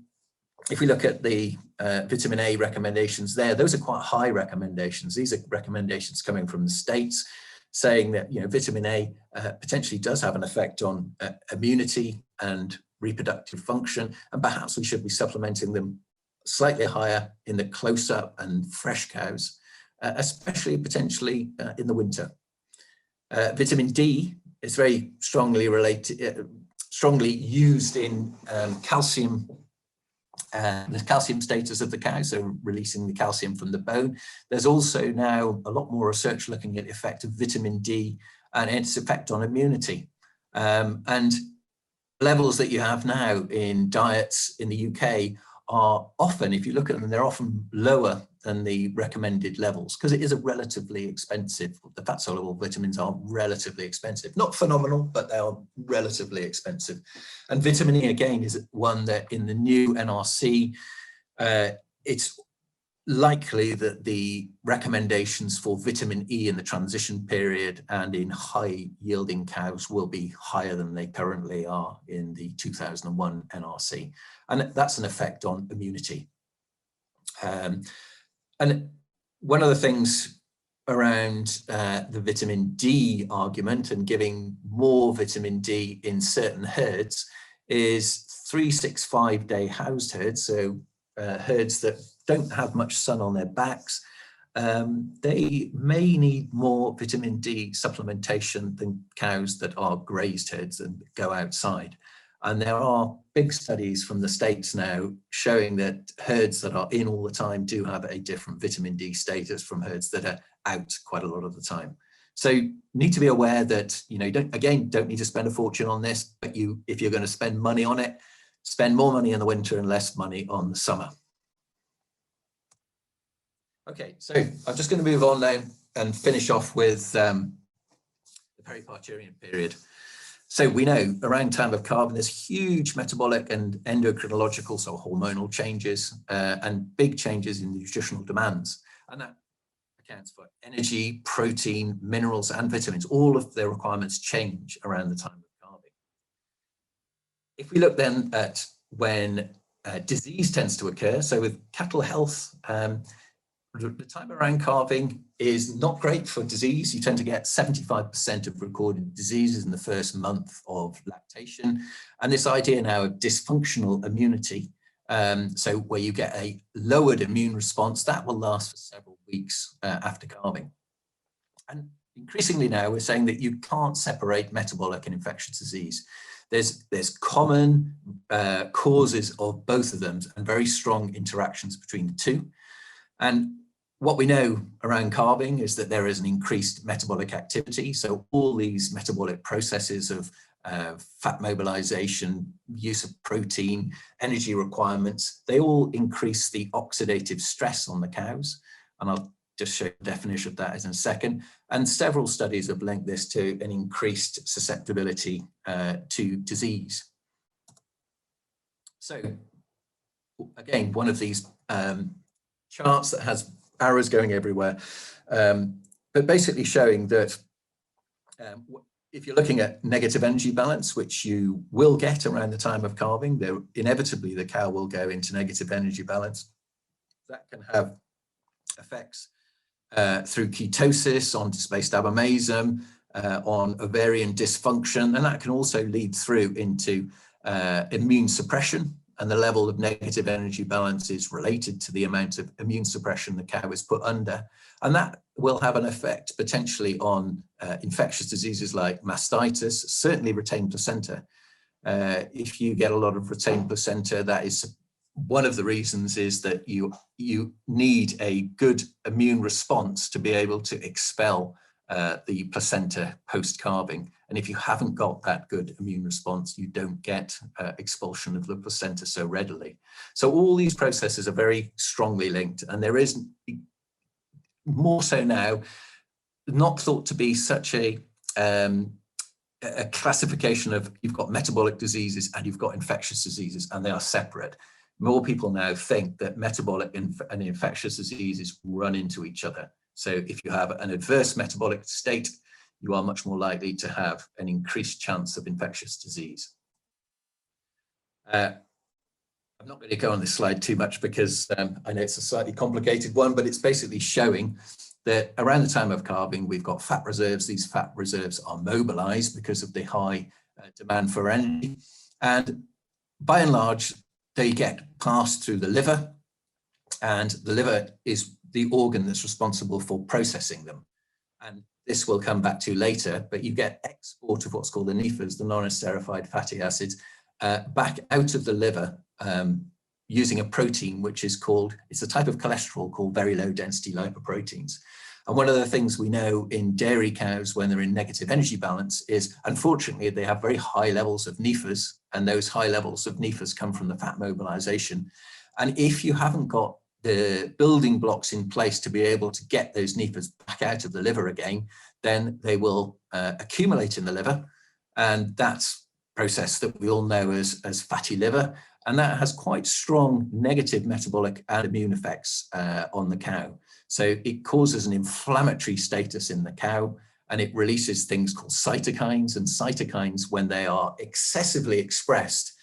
if we look at the vitamin A recommendations there, those are quite high recommendations. These are recommendations coming from the States saying that, you know, vitamin A potentially does have an effect on immunity and reproductive function, and perhaps we should be supplementing them slightly higher in the close-up and fresh cows, especially potentially in the winter. Vitamin D is very strongly related, strongly used in calcium, the calcium status of the cow, so releasing the calcium from the bone. There's also now a lot more research looking at the effect of vitamin D and its effect on immunity. And levels that you have now in diets in the UK are often, if you look at them, they're often lower than the recommended levels, because it is a relatively expensive, the fat soluble vitamins are relatively expensive, not phenomenal, but they are relatively expensive. And vitamin E again is one that in the new NRC, it's likely that the recommendations for vitamin E in the transition period and in high yielding cows will be higher than they currently are in the 2001 NRC. And that's an effect on immunity. And one of the things around the vitamin D argument and giving more vitamin D in certain herds is 365-day housed herds, so herds that don't have much sun on their backs. They may need more vitamin D supplementation than cows that are grazed herds and go outside. And there are big studies from the States now showing that herds that are in all the time do have a different vitamin D status from herds that are out quite a lot of the time. So you need to be aware that, you know, you don't need to spend a fortune on this, but if you're going to spend money on it, spend more money in the winter and less money on the summer. Okay, so I'm just going to move on now and finish off with the Periparturient period. So we know around time of calving, there's huge metabolic and endocrinological, so hormonal changes and big changes in nutritional demands. And that accounts for energy, protein, minerals, and vitamins. All of their requirements change around the time of calving. If we look then at when disease tends to occur, so with cattle health, the time around calving is not great for disease. You tend to get 75% of recorded diseases in the first month of lactation. And this idea now of dysfunctional immunity, so where you get a lowered immune response, that will last for several weeks after calving. And increasingly now we're saying that you can't separate metabolic and infectious disease. There's common causes of both of them and very strong interactions between the two. And what we know around calving is that there is an increased metabolic activity. So all these metabolic processes of fat mobilization, use of protein, energy requirements, they all increase the oxidative stress on the cows. And I'll just show the definition of that in a second. And several studies have linked this to an increased susceptibility to disease. So again, one of these charts that has arrows going everywhere, but basically showing that if you're looking at negative energy balance, which you will get around the time of calving, inevitably the cow will go into negative energy balance. That can have effects through ketosis, on displaced abomasum, on ovarian dysfunction, and that can also lead through into immune suppression. And the level of negative energy balance is related to the amount of immune suppression the cow is put under. And that will have an effect potentially on infectious diseases like mastitis, certainly retained placenta. If you get a lot of retained placenta, that is one of the reasons is that you need a good immune response to be able to expel the placenta post-calving. And if you haven't got that good immune response, you don't get expulsion of the placenta so readily. So all these processes are very strongly linked, and there is more so now not thought to be such a classification of you've got metabolic diseases and you've got infectious diseases, and they are separate. more people now think that metabolic and infectious diseases run into each other. So if you have an adverse metabolic state, you are much more likely to have an increased chance of infectious disease. I'm not going to go on this slide too much because I know it's a slightly complicated one, but it's basically showing that around the time of calving, we've got fat reserves. These fat reserves are mobilized because of the high demand for energy. And by and large, they get passed through the liver, and the liver is the organ that's responsible for processing them. And this we'll come back to later, but you get export of what's called the NEFAs, the non-esterified fatty acids, back out of the liver using a protein which is called, it's a type of cholesterol called very low density lipoproteins. And one of the things we know in dairy cows when they're in negative energy balance is, unfortunately, they have very high levels of NEFAs, and those high levels of NEFAs come from the fat mobilization. And if you haven't got the building blocks in place to be able to get those NEFAs back out of the liver again, then they will accumulate in the liver. And that's a process that we all know as fatty liver. And that has quite strong negative metabolic and immune effects on the cow. So it causes an inflammatory status in the cow, and it releases things called cytokines. And cytokines, when they are excessively expressed,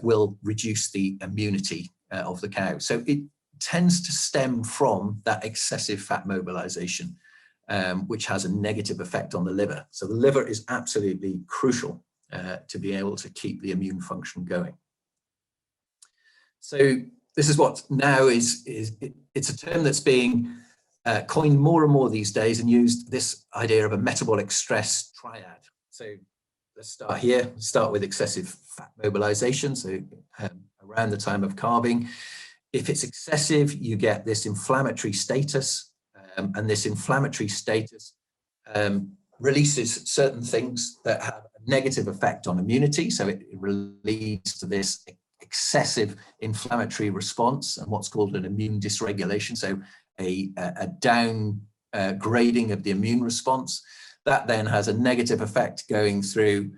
will reduce the immunity of the cow. So it tends to stem from that excessive fat mobilization, which has a negative effect on the liver. So the liver is absolutely crucial to be able to keep the immune function going. So this is what now it's a term that's being coined more and more these days, and used, this idea of a metabolic stress triad. So let's start here, start with excessive fat mobilization. So around the time of calving, if it's excessive, you get this inflammatory status, and this inflammatory status releases certain things that have a negative effect on immunity. So it leads to this excessive inflammatory response and what's called an immune dysregulation. So a down grading of the immune response. That then has a negative effect going through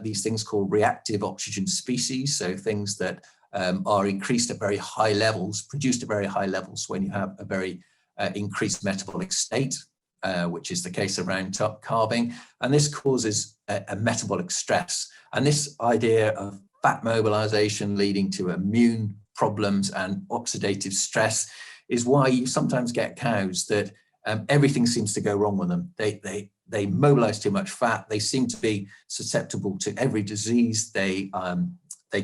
these things called reactive oxygen species. So things that are increased at very high levels, produced at very high levels when you have a very increased metabolic state, which is the case around calving. And this causes a metabolic stress. And this idea of fat mobilization leading to immune problems and oxidative stress is why you sometimes get cows that everything seems to go wrong with them. They mobilize too much fat. They seem to be susceptible to every disease. They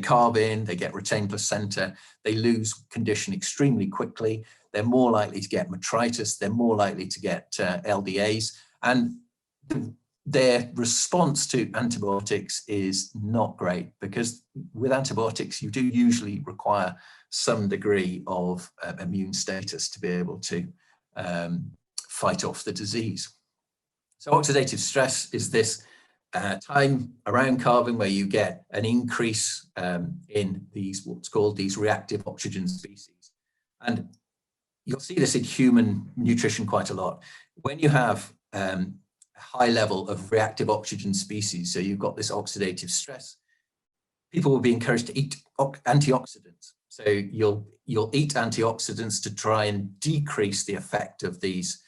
calve in, they get retained placenta, they lose condition extremely quickly. They're more likely to get metritis. They're more likely to get LDAs. And their response to antibiotics is not great, because with antibiotics, you do usually require some degree of immune status to be able to fight off the disease. So oxidative stress is this time around calving where you get an increase in these, what's called these reactive oxygen species. And you'll see this in human nutrition quite a lot. When you have a high level of reactive oxygen species, so you've got this oxidative stress, people will be encouraged to eat antioxidants. So you'll eat antioxidants to try and decrease the effect of these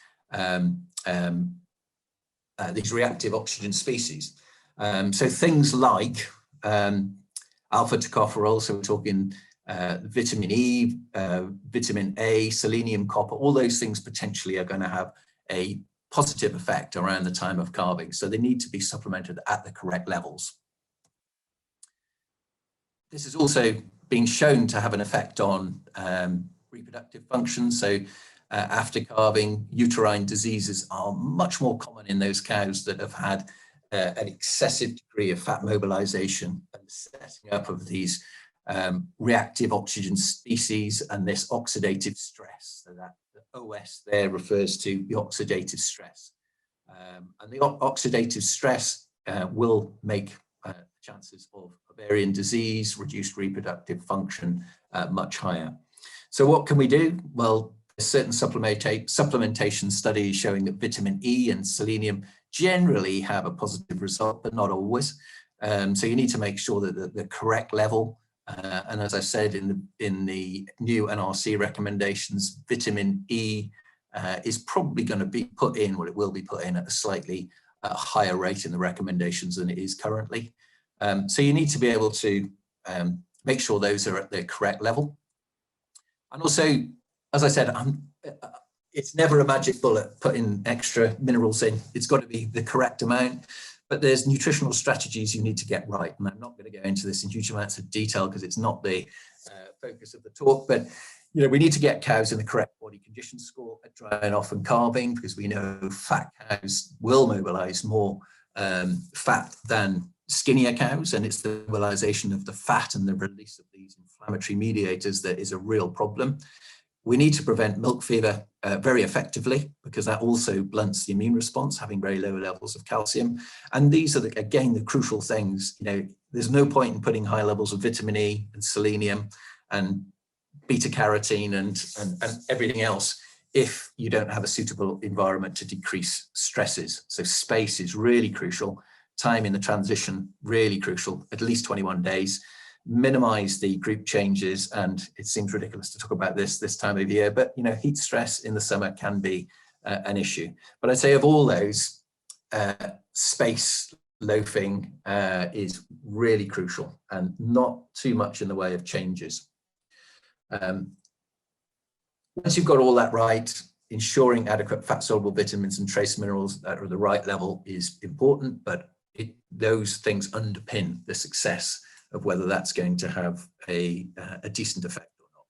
reactive oxygen species. So things like alpha tocopherol, so we're talking vitamin E, vitamin A, selenium, copper, all those things potentially are going to have a positive effect around the time of calving. So they need to be supplemented at the correct levels. This is also being shown to have an effect on reproductive function. So after calving, uterine diseases are much more common in those cows that have had an excessive degree of fat mobilization and setting up of these reactive oxygen species and this oxidative stress. So that the OS there refers to the oxidative stress. And the oxidative stress will make chances of ovarian disease, reduced reproductive function much higher. So what can we do? Well, there's certain supplementation studies showing that vitamin E and selenium generally have a positive result, but not always. So you need to make sure that the correct level And as I said in the new NRC recommendations, vitamin E is probably going to be put in, well, it will be put in at a slightly higher rate in the recommendations than it is currently. So you need to be able to make sure those are at their correct level. And also, as I said, it's never a magic bullet putting extra minerals in. It's got to be the correct amount. But there's nutritional strategies you need to get right. And I'm not going to go into this in huge amounts of detail because it's not the focus of the talk. But we need to get cows in the correct body condition score at drying off and calving, because we know fat cows will mobilize more fat than skinnier cows. And it's the mobilization of the fat and the release of these inflammatory mediators that is a real problem. We need to prevent milk fever very effectively, because that also blunts the immune response, having very low levels of calcium. And these are, again, the crucial things. There's no point in putting high levels of vitamin E and selenium and beta carotene and everything else if you don't have a suitable environment to decrease stresses. So space is really crucial. Time in the transition, really crucial, at least 21 days. Minimize the group changes, and it seems ridiculous to talk about this time of year, but heat stress in the summer can be an issue. But I'd say of all those, space loafing is really crucial, and not too much in the way of changes. Once you've got all that right, ensuring adequate fat-soluble vitamins and trace minerals that are the right level is important, but those things underpin the success of whether that's going to have a decent effect or not.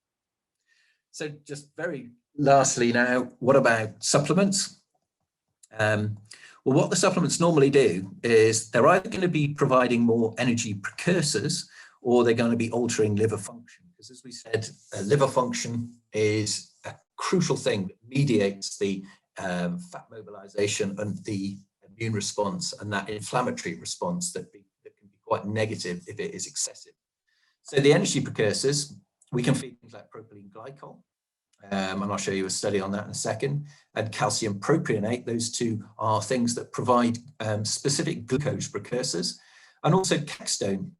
So just very lastly now, what about supplements? Well, what the supplements normally do is they're either going to be providing more energy precursors, or they're going to be altering liver function. Because as we said, liver function is a crucial thing that mediates the fat mobilization and the immune response and that inflammatory response that can be quite negative if it is excessive. So the energy precursors, we can feed things like propylene glycol, and I'll show you a study on that in a second, and calcium propionate. Those two are things that provide specific glucose precursors, and also kextone.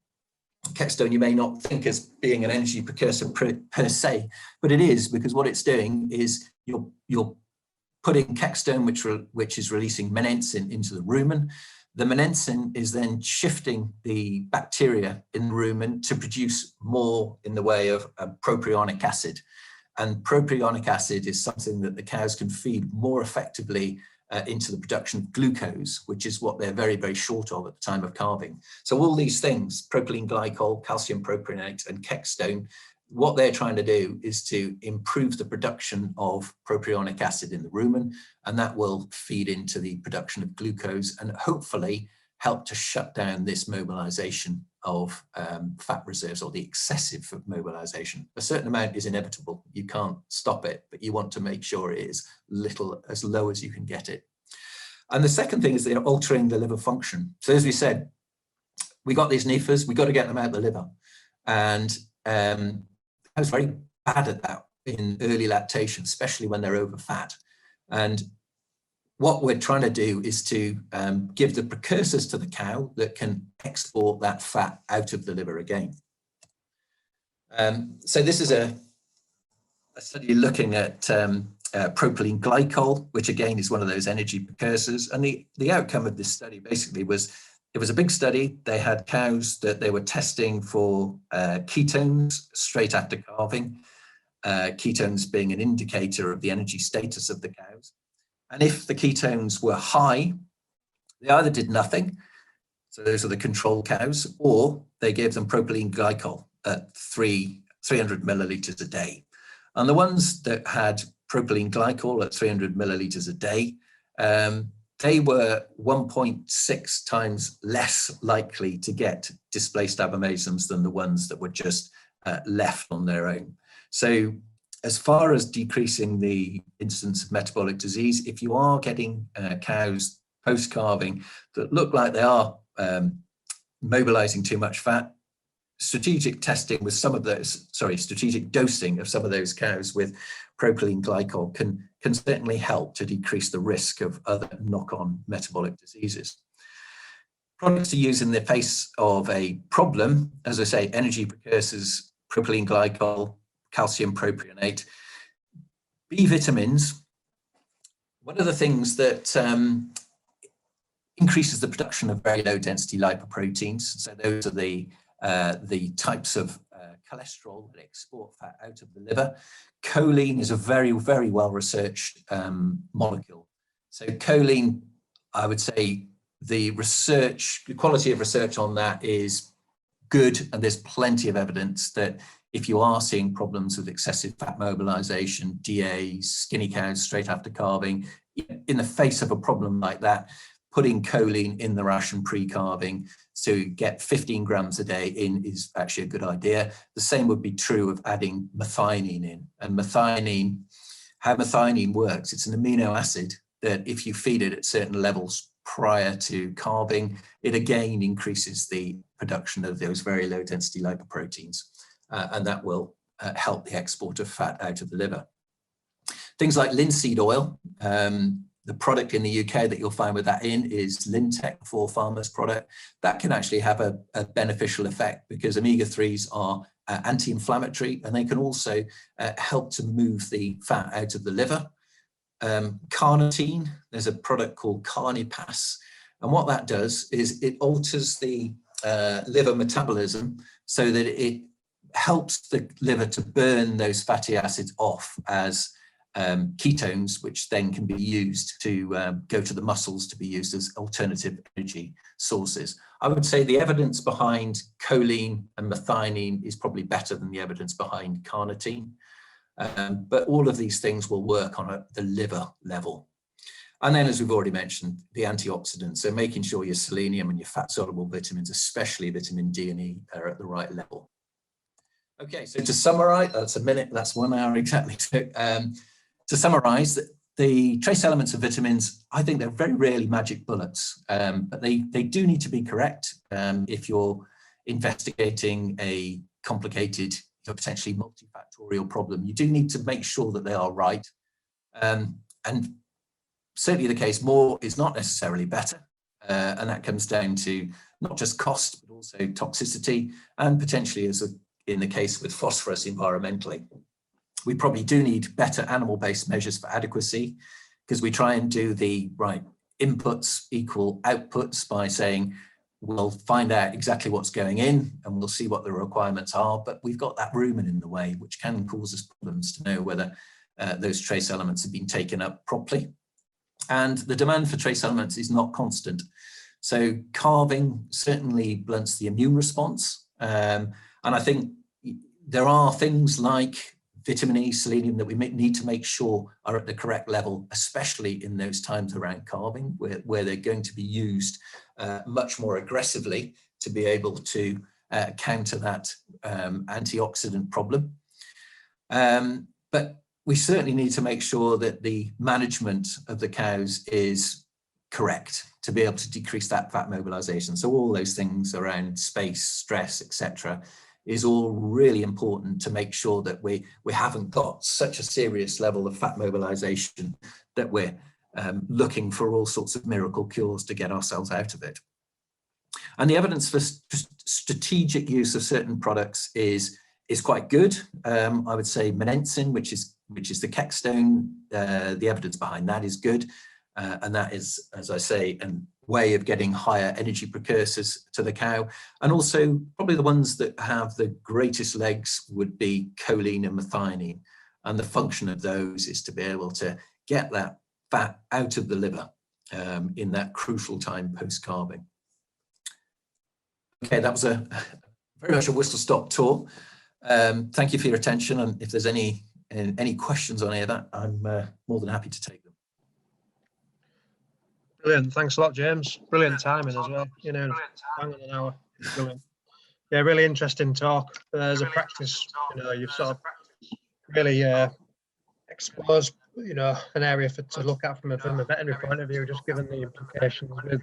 Kextone you may not think as being an energy precursor per se, but it is, because what it's doing is you're putting kextone, which is releasing menensin into the rumen. The menensin is then shifting the bacteria in the rumen to produce more in the way of propionic acid. And propionic acid is something that the cows can feed more effectively into the production of glucose, which is what they're very, very short of at the time of calving. So all these things, propylene glycol, calcium propionate, and kextone, what they're trying to do is to improve the production of propionic acid in the rumen, and that will feed into the production of glucose and hopefully help to shut down this mobilization of fat reserves, or the excessive mobilization. A certain amount is inevitable. You can't stop it, but you want to make sure it is as low as you can get it. And the second thing is they're altering the liver function. So as we said, we got these NEFAs, we got to get them out of the liver. And I was very bad at that in early lactation, especially when they're over fat. And what we're trying to do is to give the precursors to the cow that can export that fat out of the liver again. So this is a study looking at propylene glycol, which again is one of those energy precursors. And the outcome of this study basically was, it was a big study. They had cows that they were testing for ketones straight after calving, ketones being an indicator of the energy status of the cows. And if the ketones were high, they either did nothing, so those are the control cows, or they gave them propylene glycol at 300 milliliters a day. And the ones that had propylene glycol at 300 milliliters a day, they were 1.6 times less likely to get displaced abomasums than the ones that were just left on their own. So as far as decreasing the incidence of metabolic disease, if you are getting cows post-calving that look like they are mobilizing too much fat, strategic testing with some of those, strategic dosing of some of those cows with propylene glycol can certainly help to decrease the risk of other knock-on metabolic diseases. Products to use in the face of a problem, as I say, energy precursors, propylene glycol, calcium propionate. B vitamins, one of the things that increases the production of very low density lipoproteins. So those are the types of cholesterol that export fat out of the liver. Choline is a very, very well researched molecule. So choline, I would say the quality of research on that is good, and there's plenty of evidence that if you are seeing problems with excessive fat mobilization, DAs, skinny cows straight after calving, in the face of a problem like that, putting choline in the ration pre-calving to get 15 grams a day in is actually a good idea. The same would be true of adding methionine in. And methionine, how methionine works, it's an amino acid that if you feed it at certain levels prior to calving, it again increases the production of those very low density lipoproteins. And that will help the export of fat out of the liver. Things like linseed oil, the product in the UK that you'll find with that in is Lintec, 4Farmers product. That can actually have a beneficial effect because omega-3s are anti-inflammatory, and they can also help to move the fat out of the liver. Carnitine, there's a product called Carnipas, and what that does is it alters the liver metabolism so that it helps the liver to burn those fatty acids off as ketones, which then can be used to go to the muscles to be used as alternative energy sources. I would say the evidence behind choline and methionine is probably better than the evidence behind carnitine, but all of these things will work on the liver level. And then, as we've already mentioned, the antioxidants, so making sure your selenium and your fat-soluble vitamins, especially vitamin D and E, are at the right level. Okay, so to summarize, that's a minute, that's 1 hour exactly. So, to summarize, the trace elements of vitamins, I think they're very rarely magic bullets, but they do need to be correct if you're investigating a complicated, potentially multifactorial problem. You do need to make sure that they are right. And certainly the case, more is not necessarily better. And that comes down to not just cost, but also toxicity, and potentially, as in the case with phosphorus, environmentally. We probably do need better animal-based measures for adequacy, because we try and do the right inputs equal outputs by saying, we'll find out exactly what's going in and we'll see what the requirements are, but we've got that rumen in the way, which can cause us problems to know whether those trace elements have been taken up properly. And the demand for trace elements is not constant. So calving certainly blunts the immune response. And I think there are things like vitamin E, selenium that we need to make sure are at the correct level, especially in those times around calving, where they're going to be used much more aggressively to be able to counter that antioxidant problem. But we certainly need to make sure that the management of the cows is correct to be able to decrease that fat mobilization. So all those things around space, stress, etc., is all really important to make sure that we haven't got such a serious level of fat mobilization that we're looking for all sorts of miracle cures to get ourselves out of it. And the evidence for strategic use of certain products is quite good. I would say Monensin, which is the Keckstone, the evidence behind that is good. And that is, as I say, a way of getting higher energy precursors to the cow. And also probably the ones that have the greatest legs would be choline and methionine. And the function of those is to be able to get that fat out of the liver in that crucial time post-calving. Okay, that was very much a whistle-stop tour. Thank you for your attention. And if there's any questions on any of that, I'm more than happy to take them. Brilliant. Thanks a lot, James. Brilliant timing as well. You know, bang on an hour. Brilliant. Yeah, really interesting talk. As a practice, you know, you've sort of really exposed, you know, an area to look at from a veterinary point of view, just given the implications with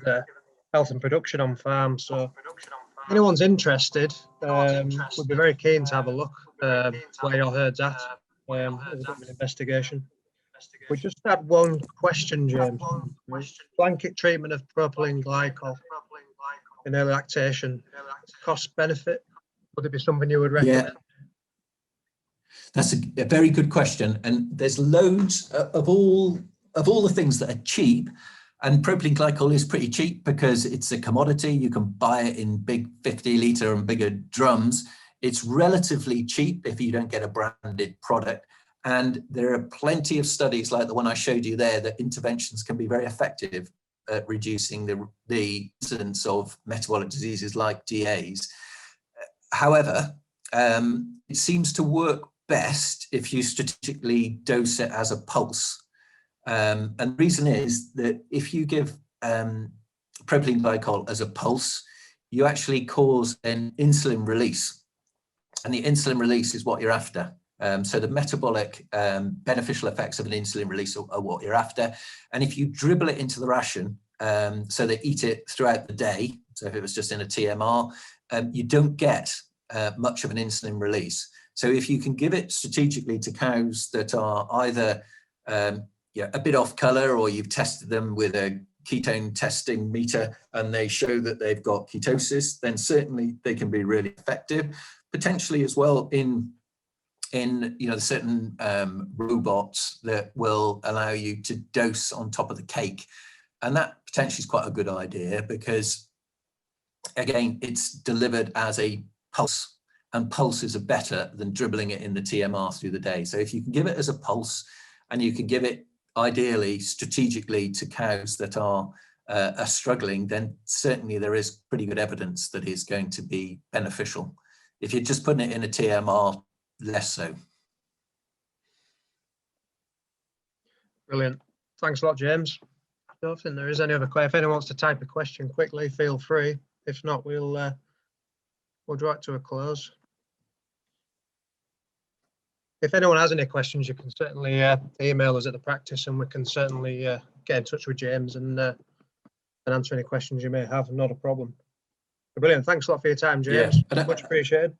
health and production on farm. So if anyone's interested, we'd be very keen to have a look where your herd's at. There's a bit of an investigation. We just had one question, James. Blanket treatment of propylene glycol. in early lactation? Cost benefit? Would it be something you would recommend? Yeah. That's a very good question, and there's loads of all the things that are cheap, and propylene glycol is pretty cheap because it's a commodity. You can buy it in big 50-litre and bigger drums. It's relatively cheap if you don't get a branded product, and there are plenty of studies like the one I showed you there that interventions can be very effective at reducing the incidence of metabolic diseases like DAs. However, it seems to work best if you strategically dose it as a pulse. And the reason is that if you give propylene glycol as a pulse, you actually cause an insulin release. And the insulin release is what you're after. So the metabolic beneficial effects of an insulin release are what you're after. And if you dribble it into the ration, so they eat it throughout the day, so if it was just in a TMR, you don't get much of an insulin release. So if you can give it strategically to cows that are either a bit off color, or you've tested them with a ketone testing meter and they show that they've got ketosis, then certainly they can be really effective. Potentially as well in certain robots that will allow you to dose on top of the cake. And that potentially is quite a good idea because, again, it's delivered as a pulse, and pulses are better than dribbling it in the TMR through the day. So if you can give it as a pulse, and you can give it ideally strategically to cows that are struggling, then certainly there is pretty good evidence that is going to be beneficial. If you're just putting it in a TMR, less so. Brilliant. Thanks a lot, James. I don't think there is any other question. If anyone wants to type a question quickly, feel free. If not, we'll draw it to a close. If anyone has any questions, you can certainly email us at the practice, and we can certainly get in touch with James and answer any questions you may have. Not a problem. Brilliant. Thanks a lot for your time, James. Yeah. Much appreciated.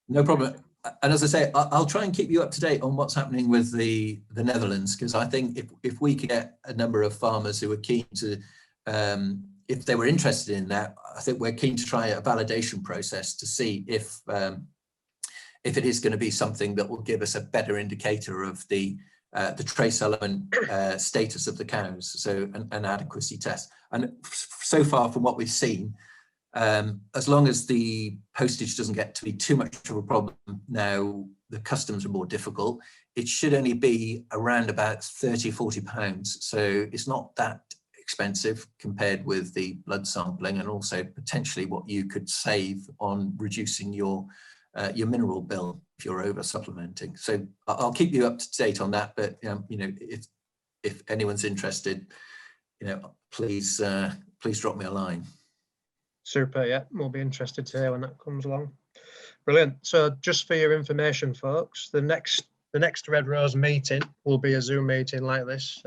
No problem. And as I say, I'll try and keep you up to date on what's happening with the Netherlands, because I think if we could get a number of farmers who are keen to, if they were interested in that, I think we're keen to try a validation process to see if it is going to be something that will give us a better indicator of the trace element status of the cows, so an adequacy test. And so far from what we've seen, as long as the postage doesn't get to be too much of a problem, now the customs are more difficult, it should only be around about 30-40 pounds. So it's not that expensive compared with the blood sampling, and also potentially what you could save on reducing your mineral bill if you're over supplementing. So I'll keep you up to date on that, but if anyone's interested, please drop me a line. Super, yeah, we'll be interested to hear when that comes along. Brilliant. So just for your information, folks, the next Red Rose meeting will be a Zoom meeting like this,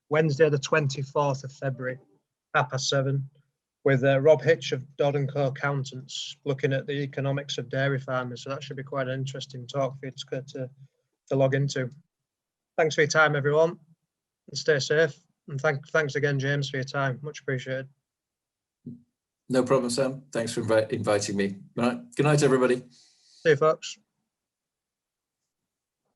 Wednesday the 24th of February, 7:30, with Rob Hitch of Dodd & Co Accountants, looking at the economics of dairy farmers. So that should be quite an interesting talk for you to log into. Thanks for your time, everyone, and stay safe. And thanks again, James, for your time. Much appreciated. No problem, Sam. Thanks for inviting me. Good night, everybody. See you, folks.